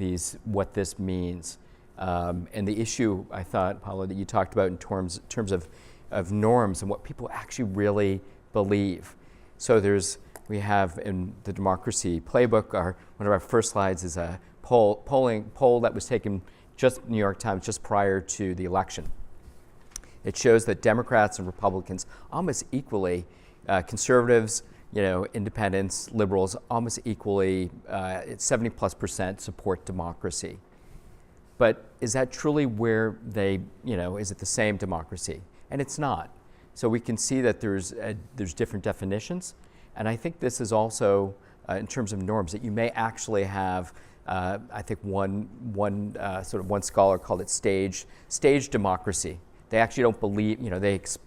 what this means? And the issue, I thought, Paola, that you talked about in terms of norms and what people actually really believe. So we have in the democracy playbook, one of our first slides is a poll that was taken just New York Times just prior to the election. It shows that Democrats and Republicans almost equally, conservatives, independents, liberals, almost equally, 70+% support democracy. But is that truly where is it the same democracy? And it's not. So we can see that there's different definitions. And I think this is also, in terms of norms, that you may actually have, I think one scholar called it stage democracy. They actually don't believe,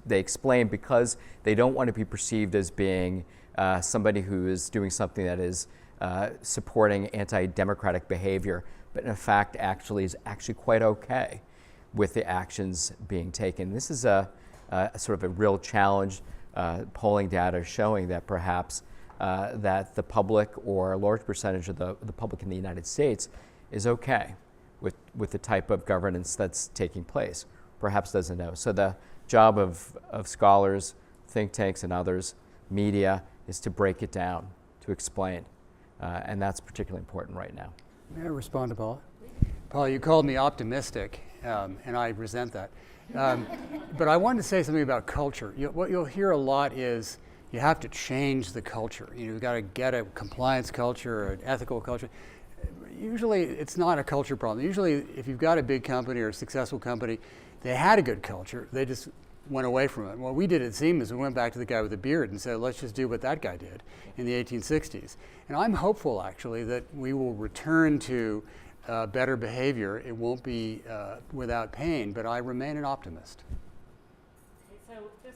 they explain because they don't want to be perceived as being somebody who is doing something that is supporting anti-democratic behavior, but in fact is actually quite okay with the actions being taken. This is a sort of a real challenge. Polling data showing that perhaps that the public, or a large percentage of the public in the United States, is okay with the type of governance that's taking place. Perhaps doesn't know. So the job of scholars, think tanks, and others, media, is to break it down, to explain. And that's particularly important right now. May I respond to Paola? Paola, you called me optimistic, and I resent that. But I wanted to say something about culture. What you'll hear a lot is you have to change the culture. You've got to get a compliance culture or an ethical culture. Usually it's not a culture problem. Usually if you've got a big company or a successful company, they had a good culture. They just went away from it. What we did at Siemens, we went back to the guy with the beard and said, let's just do what that guy did in the 1860s. And I'm hopeful, actually, that we will return to better behavior. It won't be without pain, but I remain an optimist. So this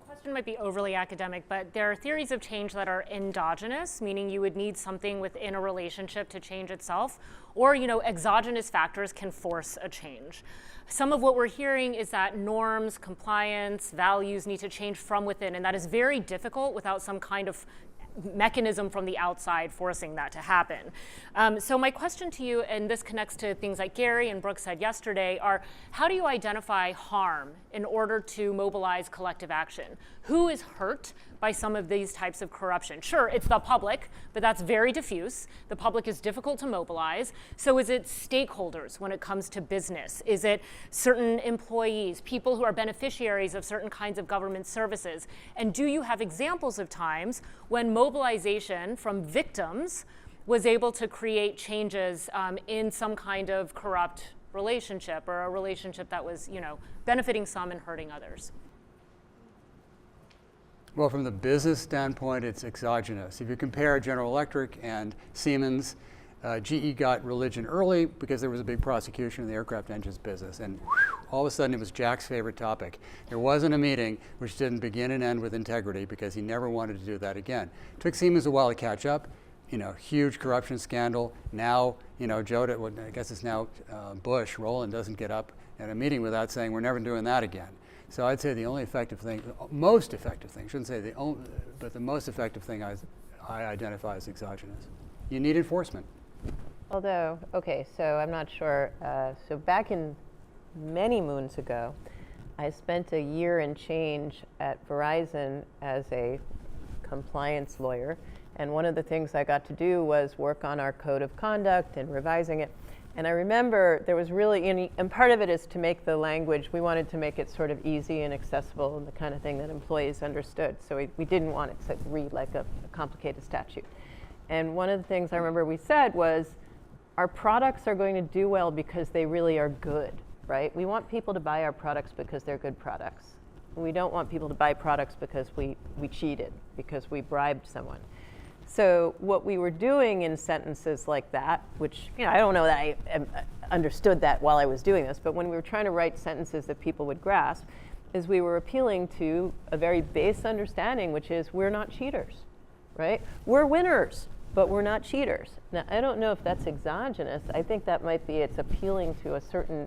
question might be overly academic, but there are theories of change that are endogenous, meaning you would need something within a relationship to change itself, or exogenous factors can force a change. Some of what we're hearing is that norms, compliance, values need to change from within, and that is very difficult without some kind of mechanism from the outside forcing that to happen. So my question to you, and this connects to things like Gary and Brooke said yesterday, are how do you identify harm in order to mobilize collective action? Who is hurt by some of these types of corruption? Sure, it's the public, but that's very diffuse. The public is difficult to mobilize. So is it stakeholders when it comes to business? Is it certain employees, people who are beneficiaries of certain kinds of government services? And do you have examples of times when mobilization from victims was able to create changes in some kind of corrupt relationship, or a relationship that was, benefiting some and hurting others? Well, from the business standpoint, it's exogenous. If you compare General Electric and Siemens, GE got religion early because there was a big prosecution in the aircraft engines business, and all of a sudden it was Jack's favorite topic. There wasn't a meeting which didn't begin and end with integrity because he never wanted to do that again. It took Siemens a while to catch up. Huge corruption scandal. Now, I guess it's now Bush, Roland doesn't get up at a meeting without saying we're never doing that again. So I'd say the only effective thing, most effective thing, shouldn't say the only, but the most effective thing I identify as exogenous. You need enforcement. Although, okay, so I'm not sure. So back in many moons ago, I spent a year and change at Verizon as a compliance lawyer. And one of the things I got to do was work on our code of conduct and revising it. And I remember there was really, and part of it is to make the language, we wanted to make it sort of easy and accessible and the kind of thing that employees understood. So we didn't want it to read like a complicated statute. And one of the things I remember we said was, our products are going to do well because they really are good, right? We want people to buy our products because they're good products. We don't want people to buy products because we cheated, because we bribed someone. So what we were doing in sentences like that, which I don't know that I understood that while I was doing this, but when we were trying to write sentences that people would grasp, is we were appealing to a very base understanding, which is we're not cheaters, right? We're winners, but we're not cheaters. Now, I don't know if that's exogenous. I think that might be, it's appealing to a certain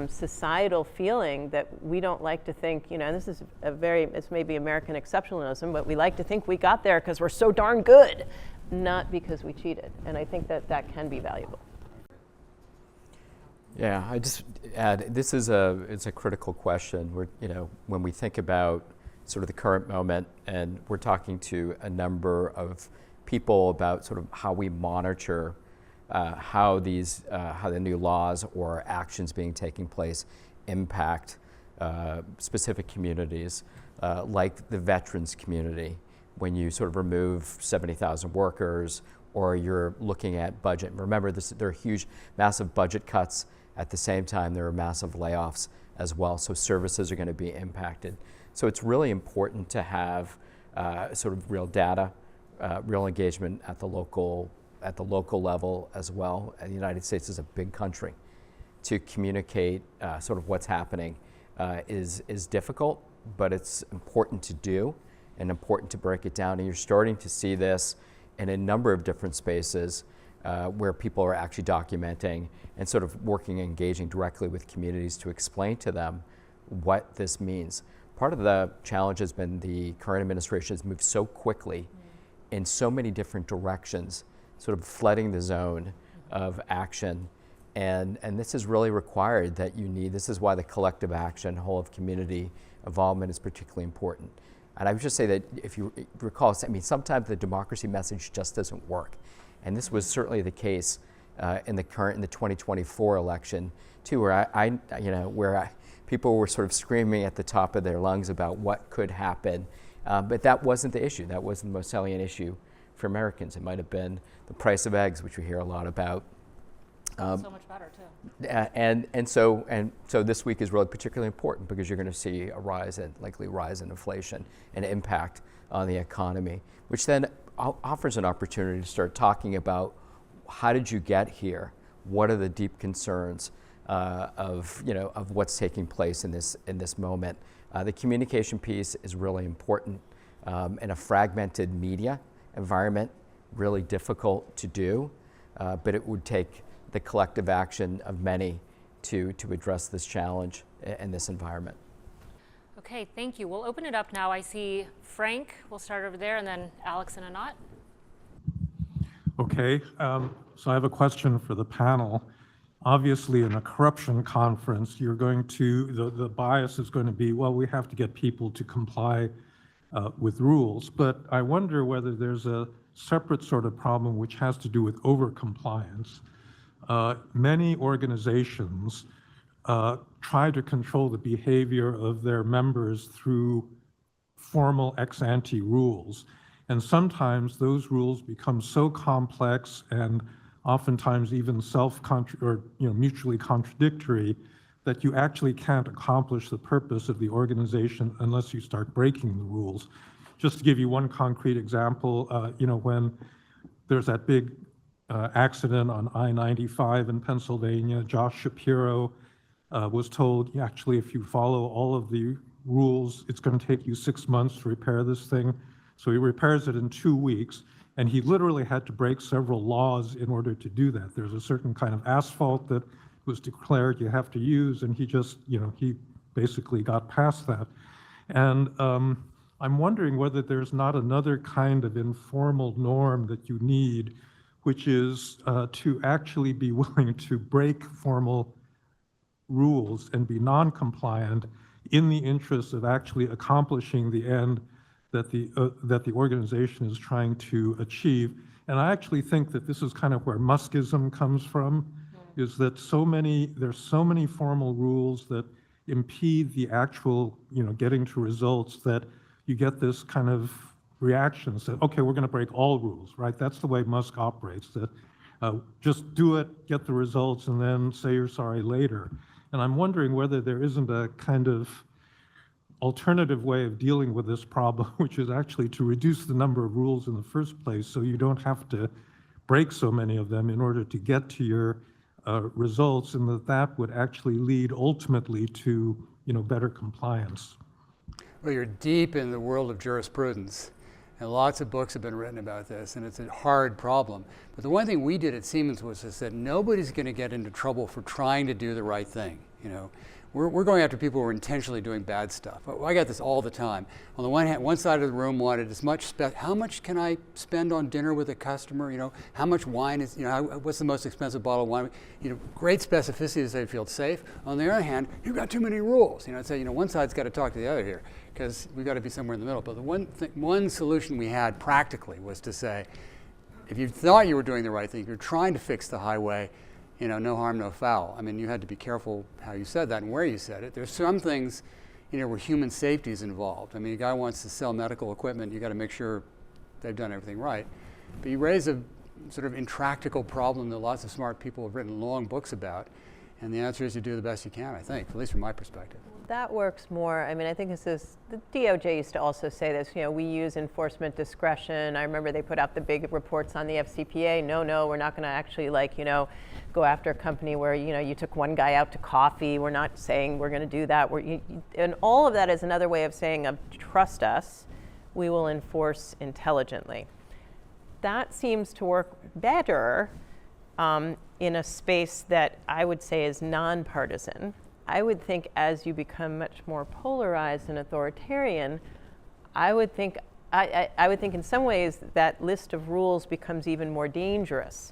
societal feeling that we don't like to think, and this is it's maybe American exceptionalism, but we like to think we got there because we're so darn good, not because we cheated. And I think that can be valuable. Yeah, I just add, it's a critical question. When we think about sort of the current moment, and we're talking to a number of people about sort of how we monitor how the new laws or actions being taking place impact specific communities, like the veterans community. When you sort of remove 70,000 workers, or you're looking at budget. Remember, there are huge, massive budget cuts. At the same time, there are massive layoffs as well. So services are going to be impacted. So it's really important to have sort of real data, real engagement at the local level as well. And the United States is a big country. To communicate sort of what's happening is difficult, but it's important to do and important to break it down. And you're starting to see this in a number of different spaces where people are actually documenting and sort of working and engaging directly with communities to explain to them what this means. Part of the challenge has been the current administration has moved so quickly in so many different directions, sort of flooding the zone of action. And this is really required that this is why the collective action, whole of community involvement is particularly important. And I would just say that if you recall, sometimes the democracy message just doesn't work. And this was certainly the case in the 2024 election too, where people were sort of screaming at the top of their lungs about what could happen. But that wasn't the issue. That wasn't the most salient issue for Americans. It might have been the price of eggs, which we hear a lot about. So much better too. And so this week is really particularly important because you're going to see a likely rise in inflation and impact on the economy, which then offers an opportunity to start talking about how did you get here? What are the deep concerns of what's taking place in this moment? The communication piece is really important in a fragmented media environment, really difficult to do, but it would take the collective action of many to address this challenge in this environment. Okay, thank you. We'll open it up now. I see Frank, we'll start over there, and then Alex and Anat. Okay, so I have a question for the panel. Obviously, in a corruption conference, you're going to, the bias is going to be, well, we have to get people to comply with rules. But I wonder whether there's a separate sort of problem which has to do with over-compliance. Many organizations try to control the behavior of their members through formal ex-ante rules. And sometimes those rules become so complex and oftentimes even mutually contradictory that you actually can't accomplish the purpose of the organization unless you start breaking the rules. Just to give you one concrete example, when there's that big accident on I-95 in Pennsylvania, Josh Shapiro was told, actually, if you follow all of the rules, it's going to take you 6 months to repair this thing. So he repairs it in 2 weeks, and he literally had to break several laws in order to do that. There's a certain kind of asphalt that was declared you have to use, and he just, he basically got past that. And I'm wondering whether there's not another kind of informal norm that you need, which is to actually be willing to break formal rules and be non-compliant in the interest of actually accomplishing the end that the organization is trying to achieve. And I actually think that this is kind of where Muskism comes from, is that there's so many formal rules that impede the actual, getting to results, that you get this kind of reaction that, okay, we're going to break all rules, right? That's the way Musk operates, that just do it, get the results, and then say you're sorry later. And I'm wondering whether there isn't a kind of alternative way of dealing with this problem, which is actually to reduce the number of rules in the first place so you don't have to break so many of them in order to get to your results, and that would actually lead ultimately to better compliance. Well, you're deep in the world of jurisprudence, and lots of books have been written about this, and it's a hard problem. But the one thing we did at Siemens was to say nobody's going to get into trouble for trying to do the right thing. We're going after people who are intentionally doing bad stuff. I got this all the time. On the one hand, one side of the room wanted as much, how much can I spend on dinner with a customer? How much wine is, what's the most expensive bottle of wine? Great specificity so they feel safe. On the other hand, you've got too many rules. I'd say, one side's got to talk to the other here, because we've got to be somewhere in the middle. But the one solution we had practically was to say, if you thought you were doing the right thing, if you're trying to fix the highway, no harm, no foul. I mean, you had to be careful how you said that and where you said it. There's some things, where human safety is involved. I mean, a guy wants to sell medical equipment, you got to make sure they've done everything right. But you raise a sort of intractable problem that lots of smart people have written long books about, and the answer is you do the best you can, I think, at least from my perspective. That works more. I mean, I think this is, the DOJ used to also say this, we use enforcement discretion. I remember they put out the big reports on the FCPA. No, we're not going to actually go after a company where, you took one guy out to coffee. We're not saying we're going to do that. And all of that is another way of saying, trust us, we will enforce intelligently. That seems to work better in a space that I would say is nonpartisan. I would think as you become much more polarized and authoritarian, I would think in some ways that list of rules becomes even more dangerous,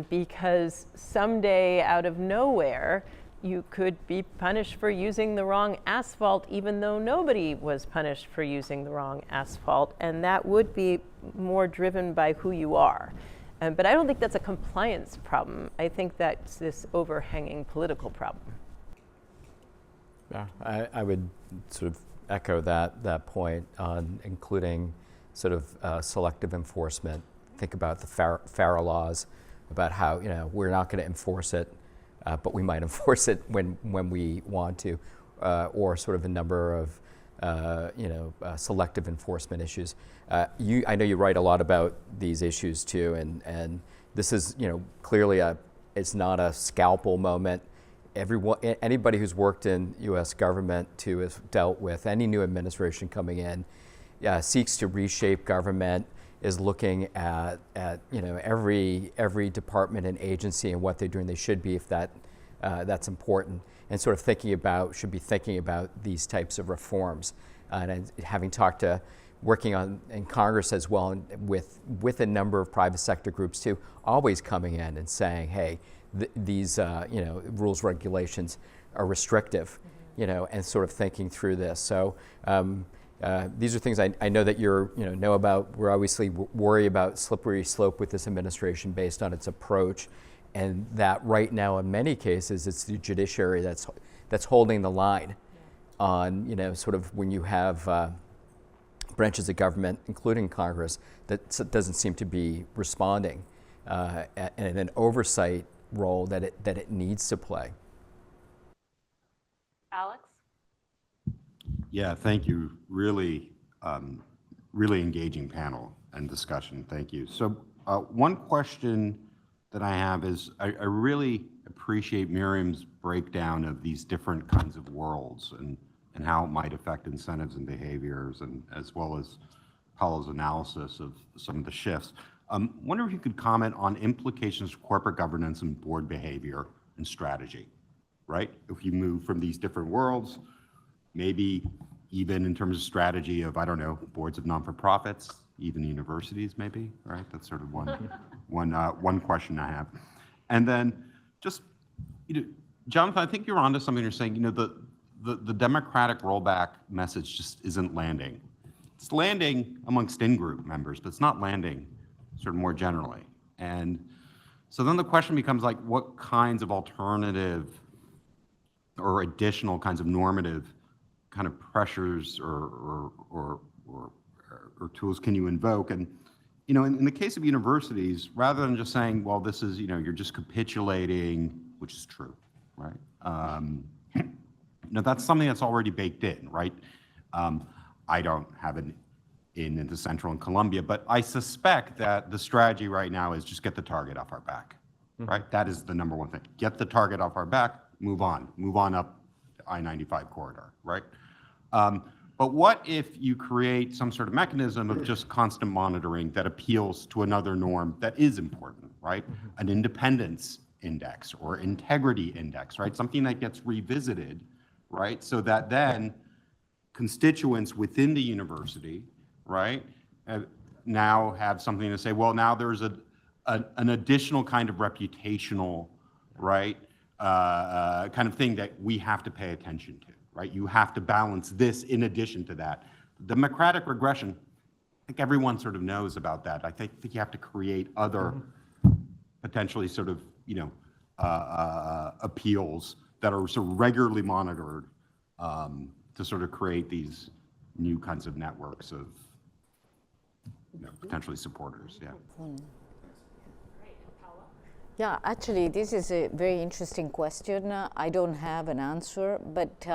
because someday out of nowhere you could be punished for using the wrong asphalt even though nobody was punished for using the wrong asphalt, and that would be more driven by who you are. But I don't think that's a compliance problem. I think that's this overhanging political problem. Yeah, I would sort of echo that point on including sort of selective enforcement. Think about the FARA laws, about how we're not going to enforce it, but we might enforce it when we want to, or sort of a number of selective enforcement issues. I know you write a lot about these issues too, and this is clearly it's not a scalpel moment. Anybody who's worked in U.S. government has dealt with any new administration coming in, seeks to reshape government, is looking at every department and agency and what they're doing. They should be, if that that's important, and sort of should be thinking about these types of reforms. And having talked to, working in Congress as well, and with a number of private sector groups too, always coming in and saying, hey, these rules, regulations are restrictive, and sort of thinking through this. So these are things I know that know about. We're obviously worried about slippery slope with this administration based on its approach, and that right now in many cases it's the judiciary that's holding the line on sort of when you have branches of government, including Congress, that doesn't seem to be responding in an oversight role that it needs to play. Alex? Yeah, thank you. Really, really engaging panel and discussion. Thank you. So one question that I have is, I really appreciate Miriam's breakdown of these different kinds of worlds and how it might affect incentives and behaviors, and as well as Paola's analysis of some of the shifts. Wonder if you could comment on implications of corporate governance and board behavior and strategy, right? If you move from these different worlds, maybe even in terms of strategy of, I don't know, boards of non-for-profits, even universities maybe, right? That's sort of one question I have. And then just, Jonathan, I think you're onto something. You're saying, the democratic rollback message just isn't landing. It's landing amongst in-group members, but it's not landing sort of more generally. And so then the question becomes like, what kinds of alternative or additional kinds of normative kind of pressures or tools can you invoke? And in the case of universities, rather than just saying, well, this is, you're just capitulating, which is true, right? That's something that's already baked in, right? I don't have it in the Central and Columbia, but I suspect that the strategy right now is just get the target off our back, right? That is the number one thing. Get the target off our back, move on up the I-95 corridor, right? But what if you create some sort of mechanism of just constant monitoring that appeals to another norm that is important, right? An independence index or integrity index, right? Something that gets revisited, right? So that then constituents within the university, right, now have something to say, well, now there's an additional kind of reputational, right, kind of thing that we have to pay attention to, right? You have to balance this in addition to that. Democratic regression, I think everyone sort of knows about that. I think you have to create other potentially sort of, appeals that are sort of regularly monitored to sort of create these new kinds of networks of potentially supporters. Yeah. Yeah, actually, this is a very interesting question. I don't have an answer, but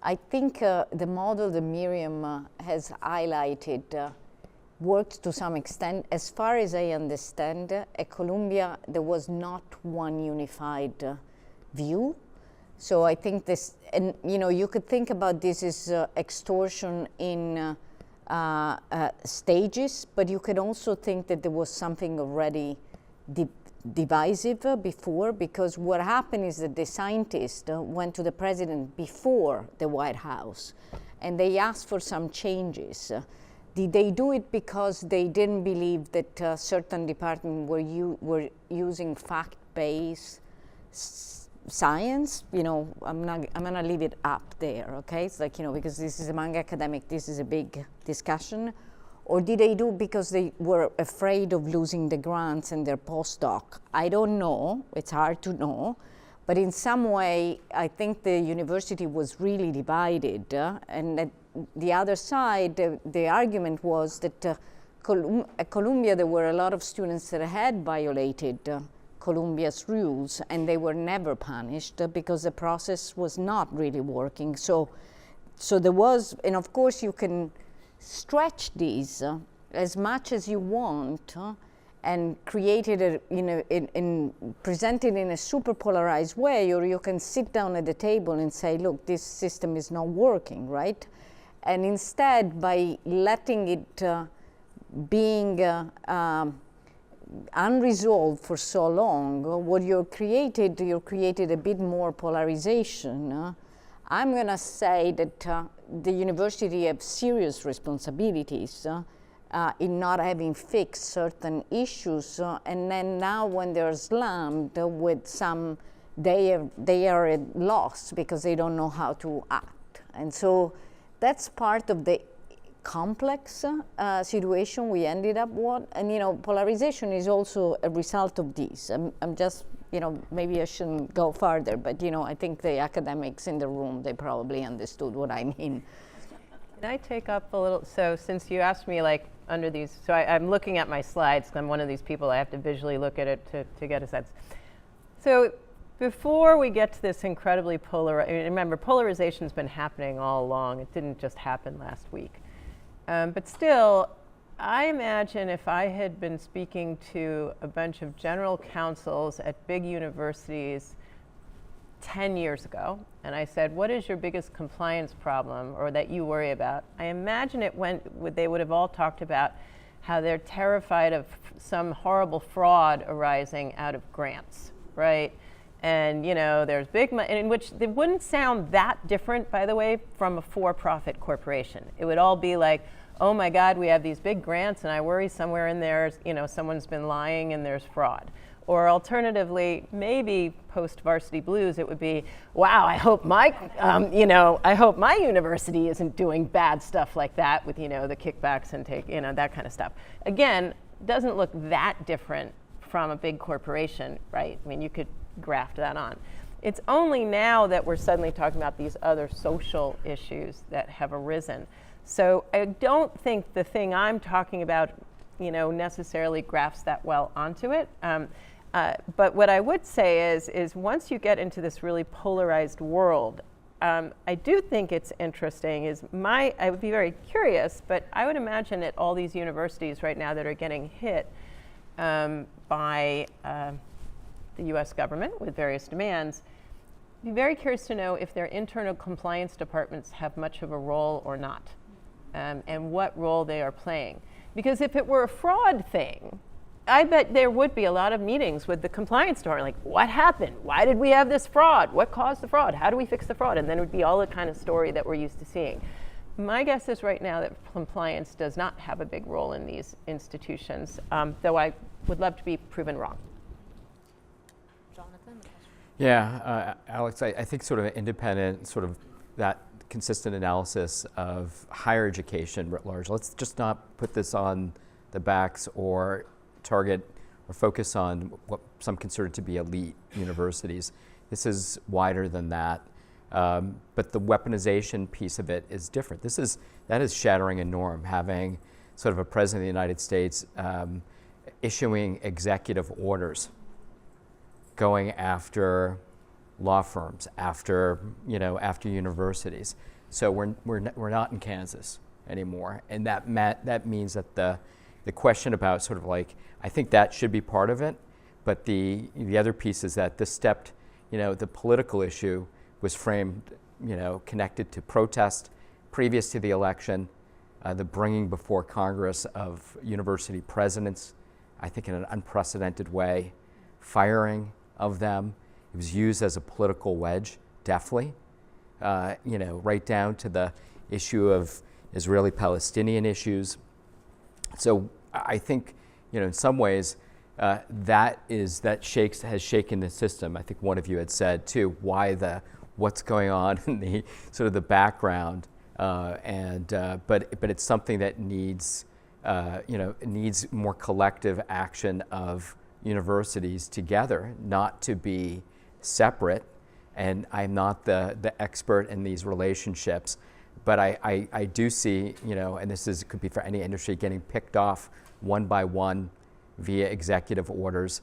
I think the model that Miriam has highlighted worked to some extent. As far as I understand, at Columbia, there was not one unified view. So I think this, and you could think about this as extortion in stages, but you could also think that there was something already divisive before, because what happened is that the scientists went to the president before the White House and they asked for some changes. Did they do it because they didn't believe that certain departments were using fact-based science? I'm gonna leave it up there, okay? It's like, because this is among academic, this is a big discussion. Or did they do because they were afraid of losing the grants and their postdoc? I don't know, it's hard to know. But in some way, I think the university was really divided. And at the other side, the argument was that at Columbia, there were a lot of students that had violated Columbia's rules, and they were never punished because the process was not really working. So there was, and of course you can stretch these as much as you want and create it present it in a super polarized way, or you can sit down at the table and say, look, this system is not working, right? And instead, by letting it being unresolved for so long, what you created a bit more polarization. I'm going to say that the university have serious responsibilities in not having fixed certain issues, and then now when they're slammed with some, they are at loss because they don't know how to act. And so that's part of the complex situation we ended up with. And polarization is also a result of this. I'm just, maybe I shouldn't go farther, but I think the academics in the room, they probably understood what I mean. Can I take up a little, so since you asked me like under these, so I'm looking at my slides, I'm one of these people, I have to visually look at it to get a sense. So before we get to this incredibly remember, polarization's been happening all along. It didn't just happen last week. But still, I imagine if I had been speaking to a bunch of general counsels at big universities 10 years ago, and I said, what is your biggest compliance problem or that you worry about? I imagine they would have all talked about how they're terrified of some horrible fraud arising out of grants, right? And there's big money, in which it wouldn't sound that different, by the way, from a for-profit corporation. It would all be like, oh my God, we have these big grants and I worry somewhere in there, someone's been lying and there's fraud. Or alternatively, maybe post-Varsity Blues, it would be, wow, I hope my university isn't doing bad stuff like that with, the kickbacks and that kind of stuff. Again, doesn't look that different from a big corporation, right? I mean, you could graft that on. It's only now that we're suddenly talking about these other social issues that have arisen. So I don't think the thing I'm talking about, necessarily grafts that well onto it. But what I would say is once you get into this really polarized world, I do think it's interesting. I would be very curious, but I would imagine at all these universities right now that are getting hit by the U.S. government with various demands, I'd be very curious to know if their internal compliance departments have much of a role or not, and what role they are playing. Because if it were a fraud thing, I bet there would be a lot of meetings with the compliance department, like, what happened? Why did we have this fraud? What caused the fraud? How do we fix the fraud? And then it would be all the kind of story that we're used to seeing. My guess is right now that compliance does not have a big role in these institutions, though I would love to be proven wrong. Jonathan? Yeah, Alex, I think sort of independent, sort of that consistent analysis of higher education writ large. Let's just not put this on the backs or target or focus on what some consider to be elite universities. This is wider than that. But the weaponization piece of it is different. That is shattering a norm, having sort of a president of the United States issuing executive orders, going after law firms, after universities. So we're not in Kansas anymore, and that means that the question about sort of like, I think that should be part of it, but the other piece is that this stepped, the political issue was framed, connected to protest previous to the election, the bringing before Congress of university presidents, I think in an unprecedented way, firing of them. It was used as a political wedge, deftly, right down to the issue of Israeli-Palestinian issues. So I think, in some ways, has shaken the system. I think one of you had said too, what's going on in the sort of the background, but it's something that needs more collective action of universities together, not to be separate. And I'm not the expert in these relationships, but I do see, and could be for any industry, getting picked off one by one via executive orders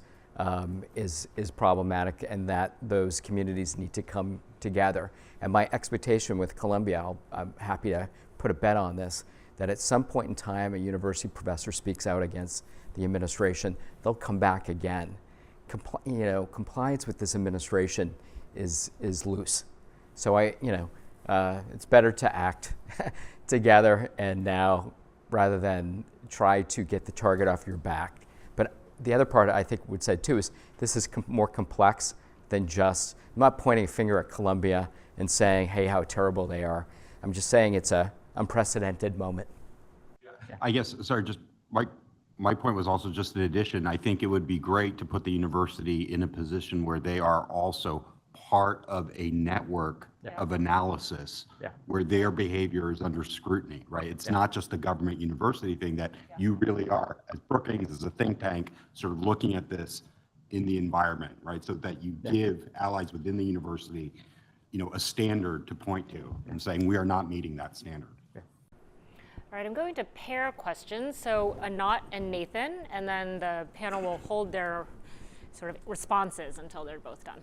is problematic, and that those communities need to come together. And my expectation with Columbia, I'm happy to put a bet on this, that at some point in time a university professor speaks out against the administration, they'll come back again. Compliance with this administration is loose. So it's better to act together and now rather than try to get the target off your back. But the other part I think would say too is this is more complex than just, I'm not pointing a finger at Colombia and saying, hey, how terrible they are. I'm just saying it's a unprecedented moment. I guess, sorry, just my point was also just in addition, I think it would be great to put the university in a position where they are also part of a network of analysis where their behavior is under scrutiny, right? It's not just a government university thing, that you really are, as Brookings, as a think tank, sort of looking at this in the environment, right? So that you give allies within the university, a standard to point to and saying we are not meeting that standard. All right, I'm going to pair questions. So Anat and Nathan, and then the panel will hold their sort of responses until they're both done.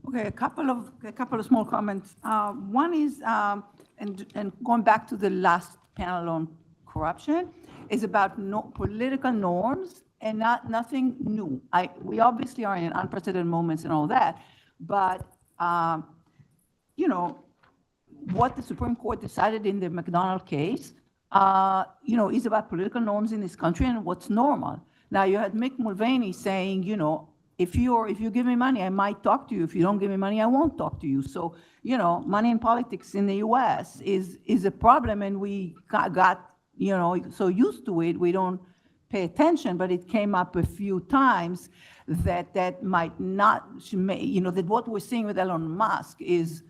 Okay, a couple of small comments. One is, and going back to the last panel on corruption, is about political norms and nothing new. We obviously are in unprecedented moments and all that, but what the Supreme Court decided in the McDonald case, is about political norms in this country and what's normal. Now you had Mick Mulvaney saying, if you give me money, I might talk to you. If you don't give me money, I won't talk to you. So, money in politics in the U.S. is a problem, and we got so used to it, we don't pay attention. But it came up a few times that might not, that what we're seeing with Elon Musk is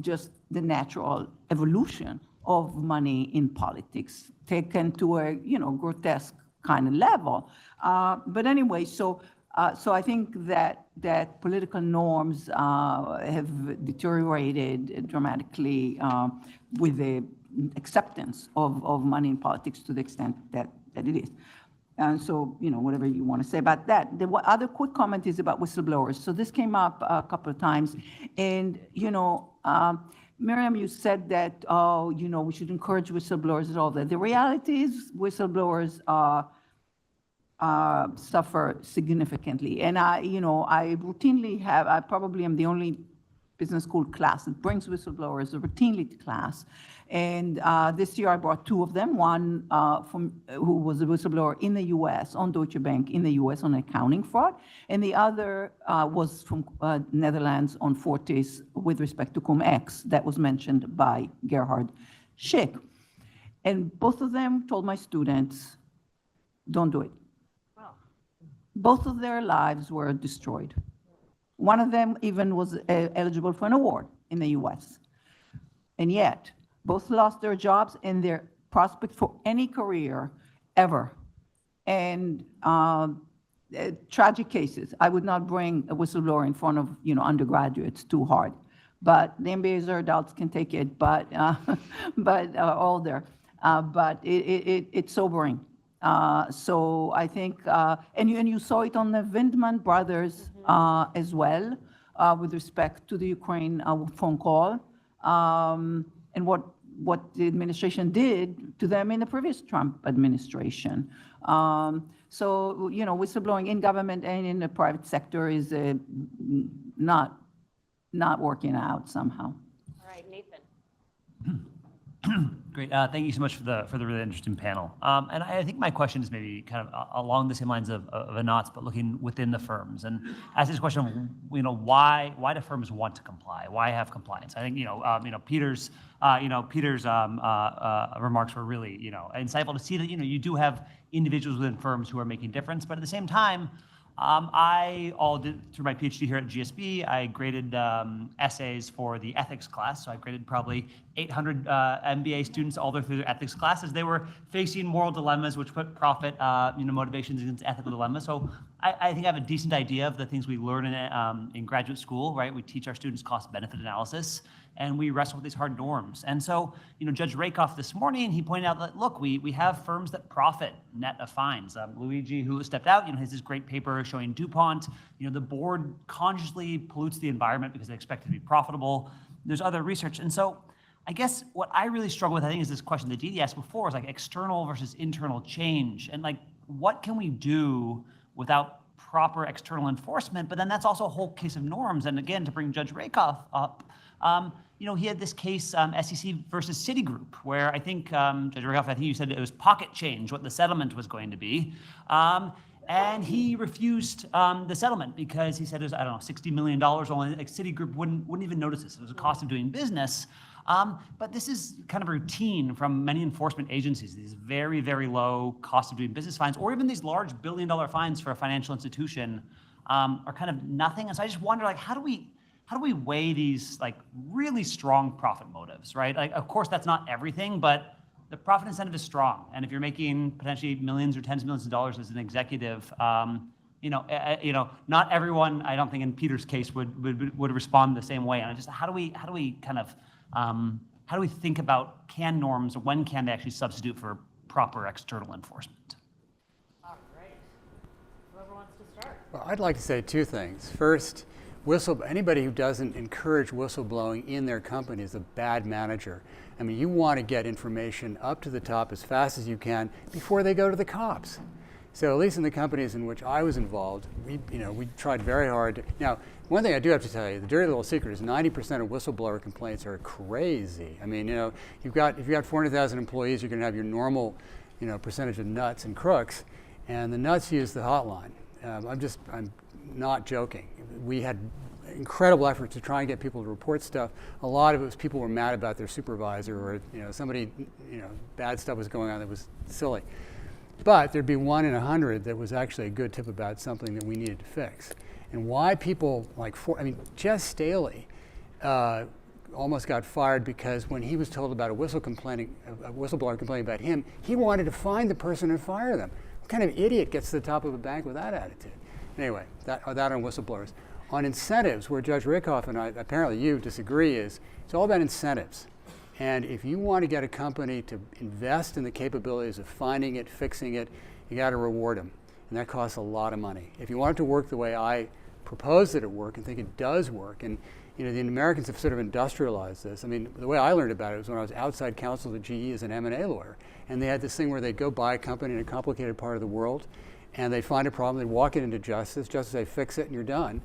just the natural evolution of money in politics, taken to a grotesque kind of level. But anyway, so I think that political norms have deteriorated dramatically with the acceptance of money in politics to the extent that it is. And so, whatever you want to say about that. The other quick comment is about whistleblowers. So this came up a couple of times. And, Miriam, you said that, we should encourage whistleblowers and all that. The reality is whistleblowers suffer significantly. And I routinely I probably am the only business school class that brings whistleblowers routinely to class. And this year I brought two of them, one who was a whistleblower in the US, on Deutsche Bank in the US on accounting fraud, and the other was from Netherlands on Fortis with respect to cum-ex that was mentioned by Gerhard Schick. And both of them told my students, don't do it. Wow. Both of their lives were destroyed. One of them even was eligible for an award in the US. And yet, both lost their jobs and their prospect for any career ever. And tragic cases. I would not bring a whistleblower in front of undergraduates, too hard. But the MBAs or adults can take it, but older. But it's sobering. So I think, and you saw it on the Vindman brothers as well, with respect to the Ukraine phone call, and what the administration did to them in the previous Trump administration. So whistleblowing in government and in the private sector is not working out somehow. All right, Nathan. Great. Thank you so much for the really interesting panel. And I think my question is maybe kind of along the same lines of Anat's, but looking within the firms and ask this question of why do firms want to comply? Why have compliance? I think Peter's remarks were really insightful to see that you do have individuals within firms who are making difference, but at the same time, I did through my PhD here at GSB, I graded essays for the ethics class. So I graded probably 800 MBA students all through their ethics classes. They were facing moral dilemmas, which put profit, motivations against ethical dilemmas. So I think I have a decent idea of the things we learn in graduate school, right? We teach our students cost-benefit analysis, and we wrestle with these hard norms. And so, Judge Rakoff this morning, he pointed out that, look, we have firms that profit net of fines. Luigi, who stepped out, has this great paper showing DuPont. The board consciously pollutes the environment because they expect it to be profitable. There's other research. And so I guess what I really struggle with, I think, is this question that Didi asked before, is like external versus internal change. And what can we do without proper external enforcement? But then that's also a whole case of norms. And again, to bring Judge Rakoff up, he had this case, SEC versus Citigroup, where I think, Judge Rakoff, I think you said it was pocket change, what the settlement was going to be. And he refused the settlement because he said it was, I don't know, $60 million only. Like Citigroup wouldn't even notice this. It was a cost of doing business. But this is kind of routine from many enforcement agencies, these very, very low cost of doing business fines, or even these large billion-dollar fines for a financial institution are kind of nothing. And so I just wonder, like, how do we weigh these like really strong profit motives, right? Like, of course, that's not everything, but the profit incentive is strong. And if you're making potentially millions or tens of millions of dollars as an executive, not everyone, I don't think in Peter's case would respond the same way. And just how do we think about can norms, or when can they actually substitute for proper external enforcement? All right. Whoever wants to start. Well, I'd like to say two things. First, anybody who doesn't encourage whistleblowing in their company is a bad manager. I mean, you want to get information up to the top as fast as you can before they go to the cops. So at least in the companies in which I was involved, we tried very hard. Now, one thing I do have to tell you, the dirty little secret is 90% of whistleblower complaints are crazy. I mean, if you've got 400,000 employees, you're going to have your normal, percentage of nuts and crooks, and the nuts use the hotline. I'm not joking. We had incredible efforts to try and get people to report stuff. A lot of it was people were mad about their supervisor, or somebody, bad stuff was going on that was silly. But there'd be 1 in 100 that was actually a good tip about something that we needed to fix. And why people Jess Staley almost got fired because when he was told about a whistleblower complaining about him, he wanted to find the person and fire them. What kind of idiot gets to the top of a bank with that attitude? Anyway, that on whistleblowers. On incentives, where Judge Rakoff and I, apparently you disagree, it's all about incentives. And if you want to get a company to invest in the capabilities of finding it, fixing it, you got to reward them. And that costs a lot of money. If you want it to work the way I propose that it work and think it does work, and the Americans have sort of industrialized this. I mean, the way I learned about it was when I was outside counsel to GE as an M&A lawyer. And they had this thing where they'd go buy a company in a complicated part of the world, and they'd find a problem, they'd walk it into justice say fix it and you're done.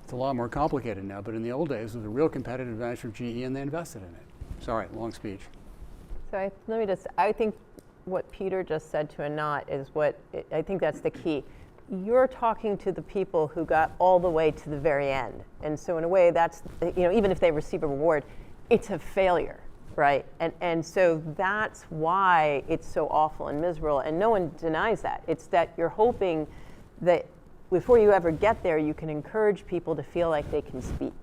It's a lot more complicated now, but in the old days, it was a real competitive advantage for GE, and they invested in it. Sorry, long speech. So I think what Peter just said to Anat is I think that's the key. You're talking to the people who got all the way to the very end. And so in a way, that's, even if they receive a reward, it's a failure, right? And so that's why it's so awful and miserable, and no one denies that. It's that you're hoping that before you ever get there, you can encourage people to feel like they can speak.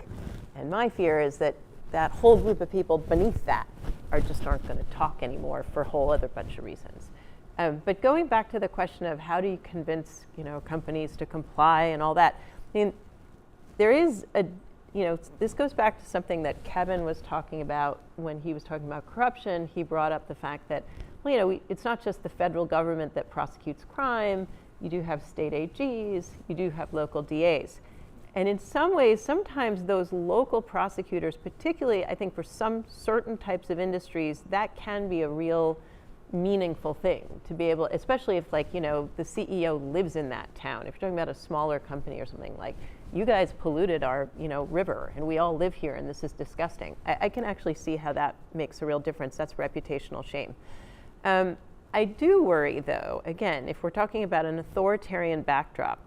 And my fear is that that whole group of people beneath that aren't going to talk anymore for a whole other bunch of reasons. But going back to the question of how do you convince companies to comply and all that, I mean, there is this goes back to something that Kevin was talking about when he was talking about corruption. He brought up the fact that, it's not just the federal government that prosecutes crime. You do have state AGs, you do have local DAs. And in some ways, sometimes those local prosecutors, particularly I think for some certain types of industries, that can be a real meaningful thing to be able, especially if the CEO lives in that town. If you're talking about a smaller company or something, like, you guys polluted our river and we all live here and this is disgusting. I can actually see how that makes a real difference. That's reputational shame. I do worry, though, again, if we're talking about an authoritarian backdrop,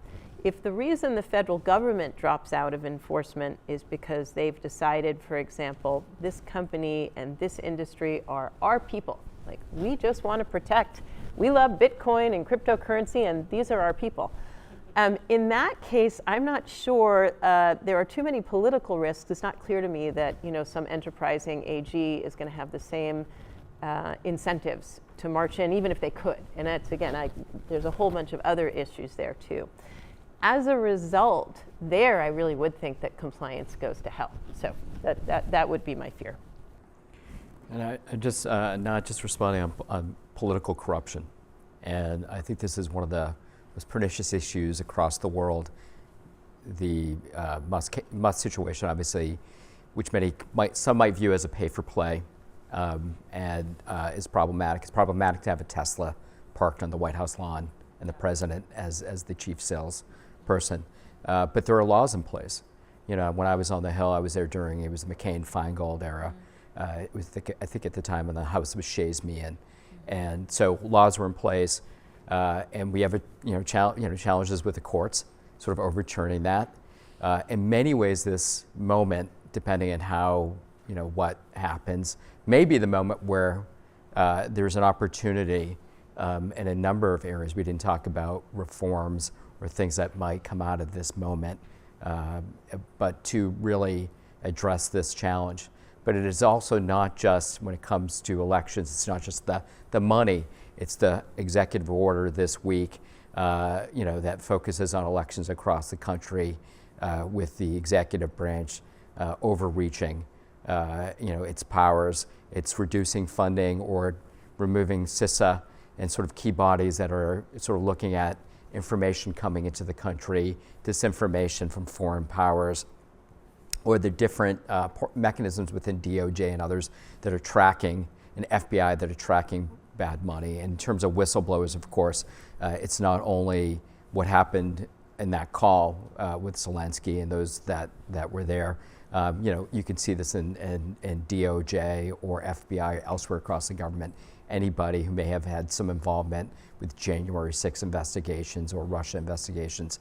if the reason the federal government drops out of enforcement is because they've decided, for example, this company and this industry are our people, like, we just want to protect, we love Bitcoin and cryptocurrency and these are our people. In that case, I'm not sure, there are too many political risks. It's not clear to me that some enterprising AG is going to have the same incentives to march in, even if they could. And that's, again, there's a whole bunch of other issues there too. As a result, I really would think that compliance goes to hell. So that would be my fear. And I just, not just responding on political corruption. And I think this is one of the most pernicious issues across the world. The Musk situation, obviously, which some might view as a pay for play, and is problematic. It's problematic to have a Tesla parked on the White House lawn and the president as the chief sales person. But there are laws in place. When I was on the Hill, I was there it was the McCain-Feingold era. It was I think at the time when the House was Shays me in. And so laws were in place. and we have challenges with the courts, sort of overturning that. In many ways, this moment, depending on how what happens, may be the moment where there's an opportunity in a number of areas. We didn't talk about reforms or things that might come out of this moment, but to really address this challenge. But it is also not just, when it comes to elections, it's not just the money, it's the executive order this week that focuses on elections across the country with the executive branch overreaching its powers. It's reducing funding or removing CISA and sort of key bodies that are sort of looking at information coming into the country, disinformation from foreign powers, or the different mechanisms within DOJ and others that are tracking, and FBI that are tracking bad money. In terms of whistleblowers, of course, it's not only what happened in that call with Solmssen and those that were there. You can see this in DOJ or FBI elsewhere across the government. Anybody who may have had some involvement with January 6 investigations or Russia investigations,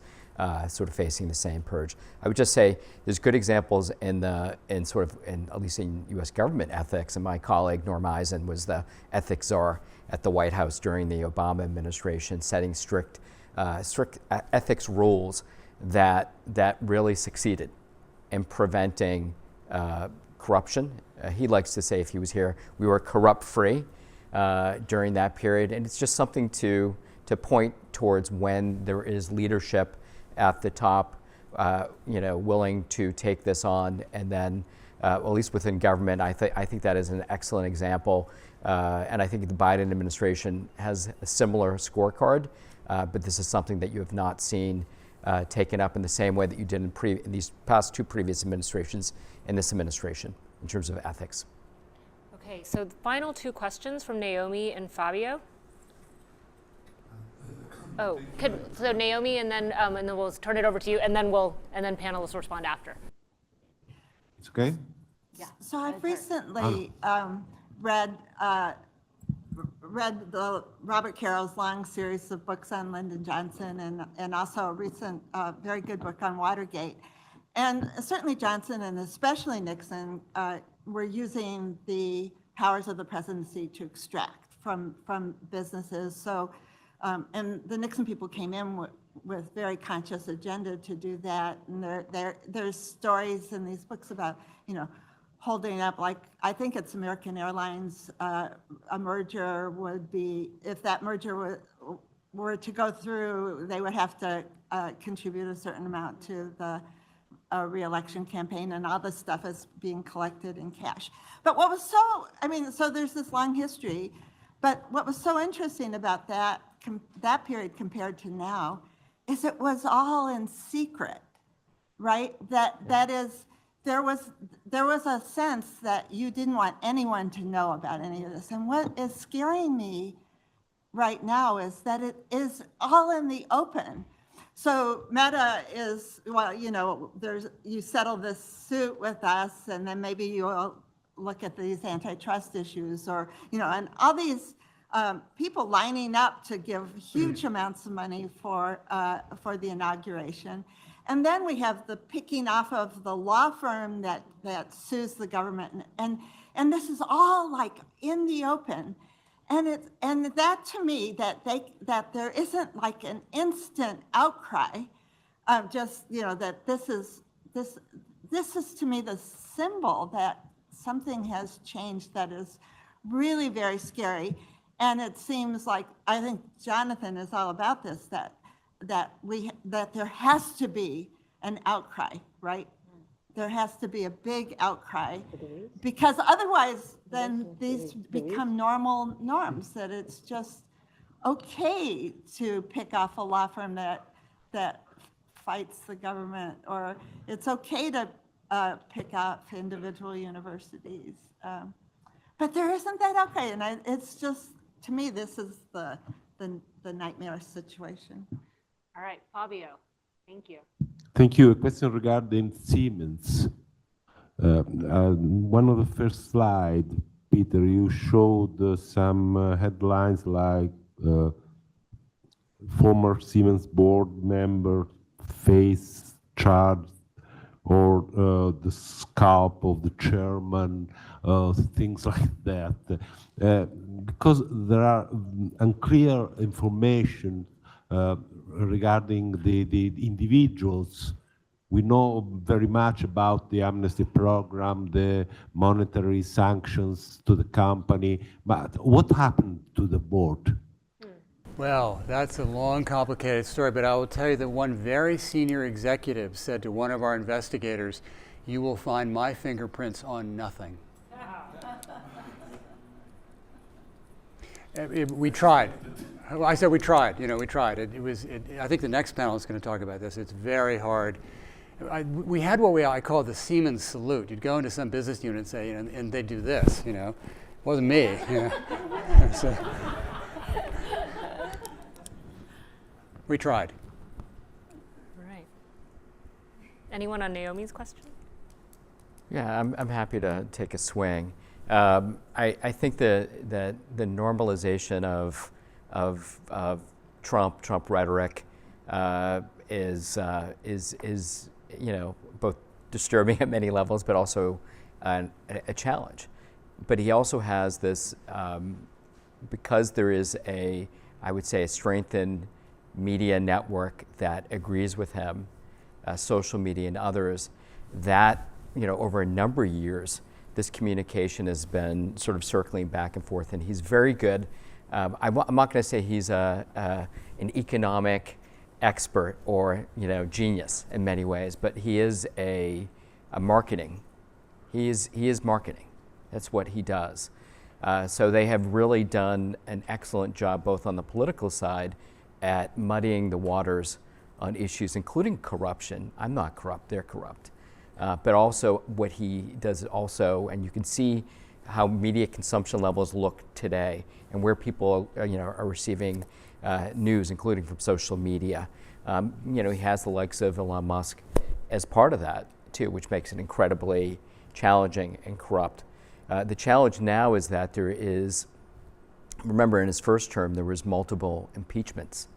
sort of facing the same purge. I would just say there's good examples at least in U.S. government ethics. And my colleague Norm Eisen was the ethics czar at the White House during the Obama administration, setting strict ethics rules that really succeeded in preventing corruption. He likes to say, if he was here, we were corrupt-free during that period. And it's just something to point towards when there is leadership at the top, willing to take this on, and then, at least within government, I think that is an excellent example. And I think the Biden administration has a similar scorecard, but this is something that you have not seen taken up in the same way that you did in these past two previous administrations in this administration in terms of ethics. Okay, so the final two questions from Naomi and Fabio. Oh, so Naomi, and then we'll turn it over to you, and then panelists respond after. It's okay? Yeah. So I've recently read the Robert Carroll's long series of books on Lyndon Johnson, and also a recent very good book on Watergate. And certainly Johnson, and especially Nixon, were using the powers of the presidency to extract from businesses. So, and the Nixon people came in with very conscious agenda to do that. And there's stories in these books about, holding up, like, I think it's American Airlines, a merger would be, if that merger were to go through, they would have to contribute a certain amount to the re-election campaign, and all this stuff is being collected in cash. But what was so there's this long history, but what was so interesting about that period compared to now is it was all in secret, right? That is, there was a sense that you didn't want anyone to know about any of this. And what is scaring me right now is that it is all in the open. So Meta is, well, you settle this suit with us, and then maybe you'll look at these antitrust issues, or, and all these people lining up to give huge amounts of money for the inauguration. And then we have the picking off of the law firm that sues the government. And this is all like in the open. And that, to me, that there isn't like an instant outcry, that this is to me the symbol that something has changed that is really very scary. And it seems like, I think Jonathan is all about this, that there has to be an outcry, right? There has to be a big outcry, because otherwise then these become normal norms, that it's just okay to pick off a law firm that fights the government, or it's okay to pick off individual universities. But there isn't that outcry, and it's just, to me, this is the nightmare situation. All right, Fabio, thank you. Thank you. A question regarding Siemens. One of the first slides, Peter, you showed some headlines like former Siemens board member face charged, or the scalp of the chairman, things like that. Because there are unclear information regarding the individuals. We know very much about the amnesty program, the monetary sanctions to the company, but what happened to the board? Well, that's a long, complicated story, but I will tell you that one very senior executive said to one of our investigators, "You will find my fingerprints on nothing." We tried. I said we tried. We tried. I think the next panel is going to talk about this. It's very hard. We had what I call the Siemens salute. You'd go into some business unit and say, and they'd do this. It wasn't me. So, we tried. Right. Anyone on Naomi's question? Yeah, I'm happy to take a swing. I think the normalization of Trump rhetoric is both disturbing at many levels, but also a challenge. But he also has this, because there is I would say, a strengthened media network that agrees with him, social media and others, that over a number of years, this communication has been sort of circling back and forth, and he's very good. I'm not going to say he's an economic expert or genius in many ways, but he is a marketing. He is marketing. That's what he does. So they have really done an excellent job, both on the political side, at muddying the waters on issues, including corruption. I'm not corrupt; they're corrupt. But also what he does also, and you can see how media consumption levels look today, and where people are receiving news, including from social media. He has the likes of Elon Musk as part of that too, which makes it incredibly challenging and corrupt. The challenge now is that there is, remember, in his first term, there was multiple impeachments,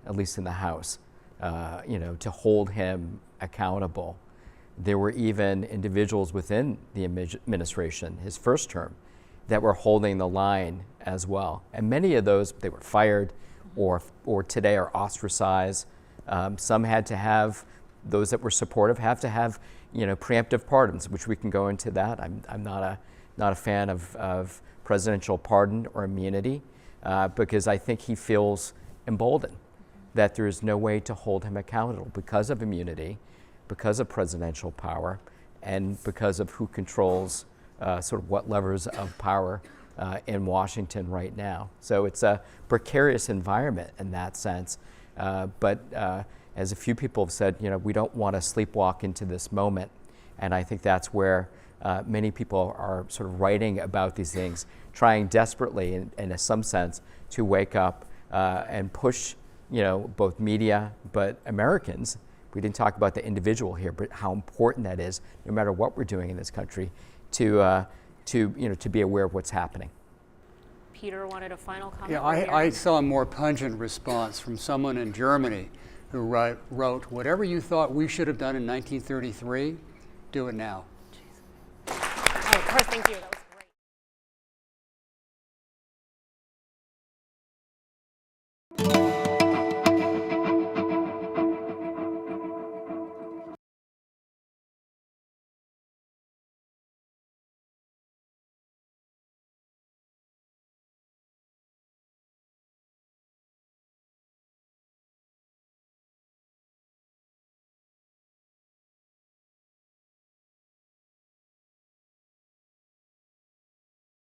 at least in the House, to hold him accountable. There were even individuals within the administration, his first term, that were holding the line as well. And many of those, they were fired or today are ostracized. Some had to have, those that were supportive have to have, preemptive pardons, which we can go into that. I'm not a fan of presidential pardon or immunity because I think he feels emboldened that there is no way to hold him accountable because of immunity, because of presidential power, and because of who controls sort of what levers of power in Washington right now. So it's a precarious environment in that sense. But as a few people have said, we don't want to sleepwalk into this moment. And I think that's where many people are sort of writing about these things, trying desperately, in some sense, to wake up and push, both media, but Americans. We didn't talk about the individual here, but how important that is, no matter what we're doing in this country, to be aware of what's happening. Peter wanted a final comment. Yeah, I saw a more pungent response from someone in Germany who wrote, "Whatever you thought we should have done in 1933, do it now." Oh, of course, thank you.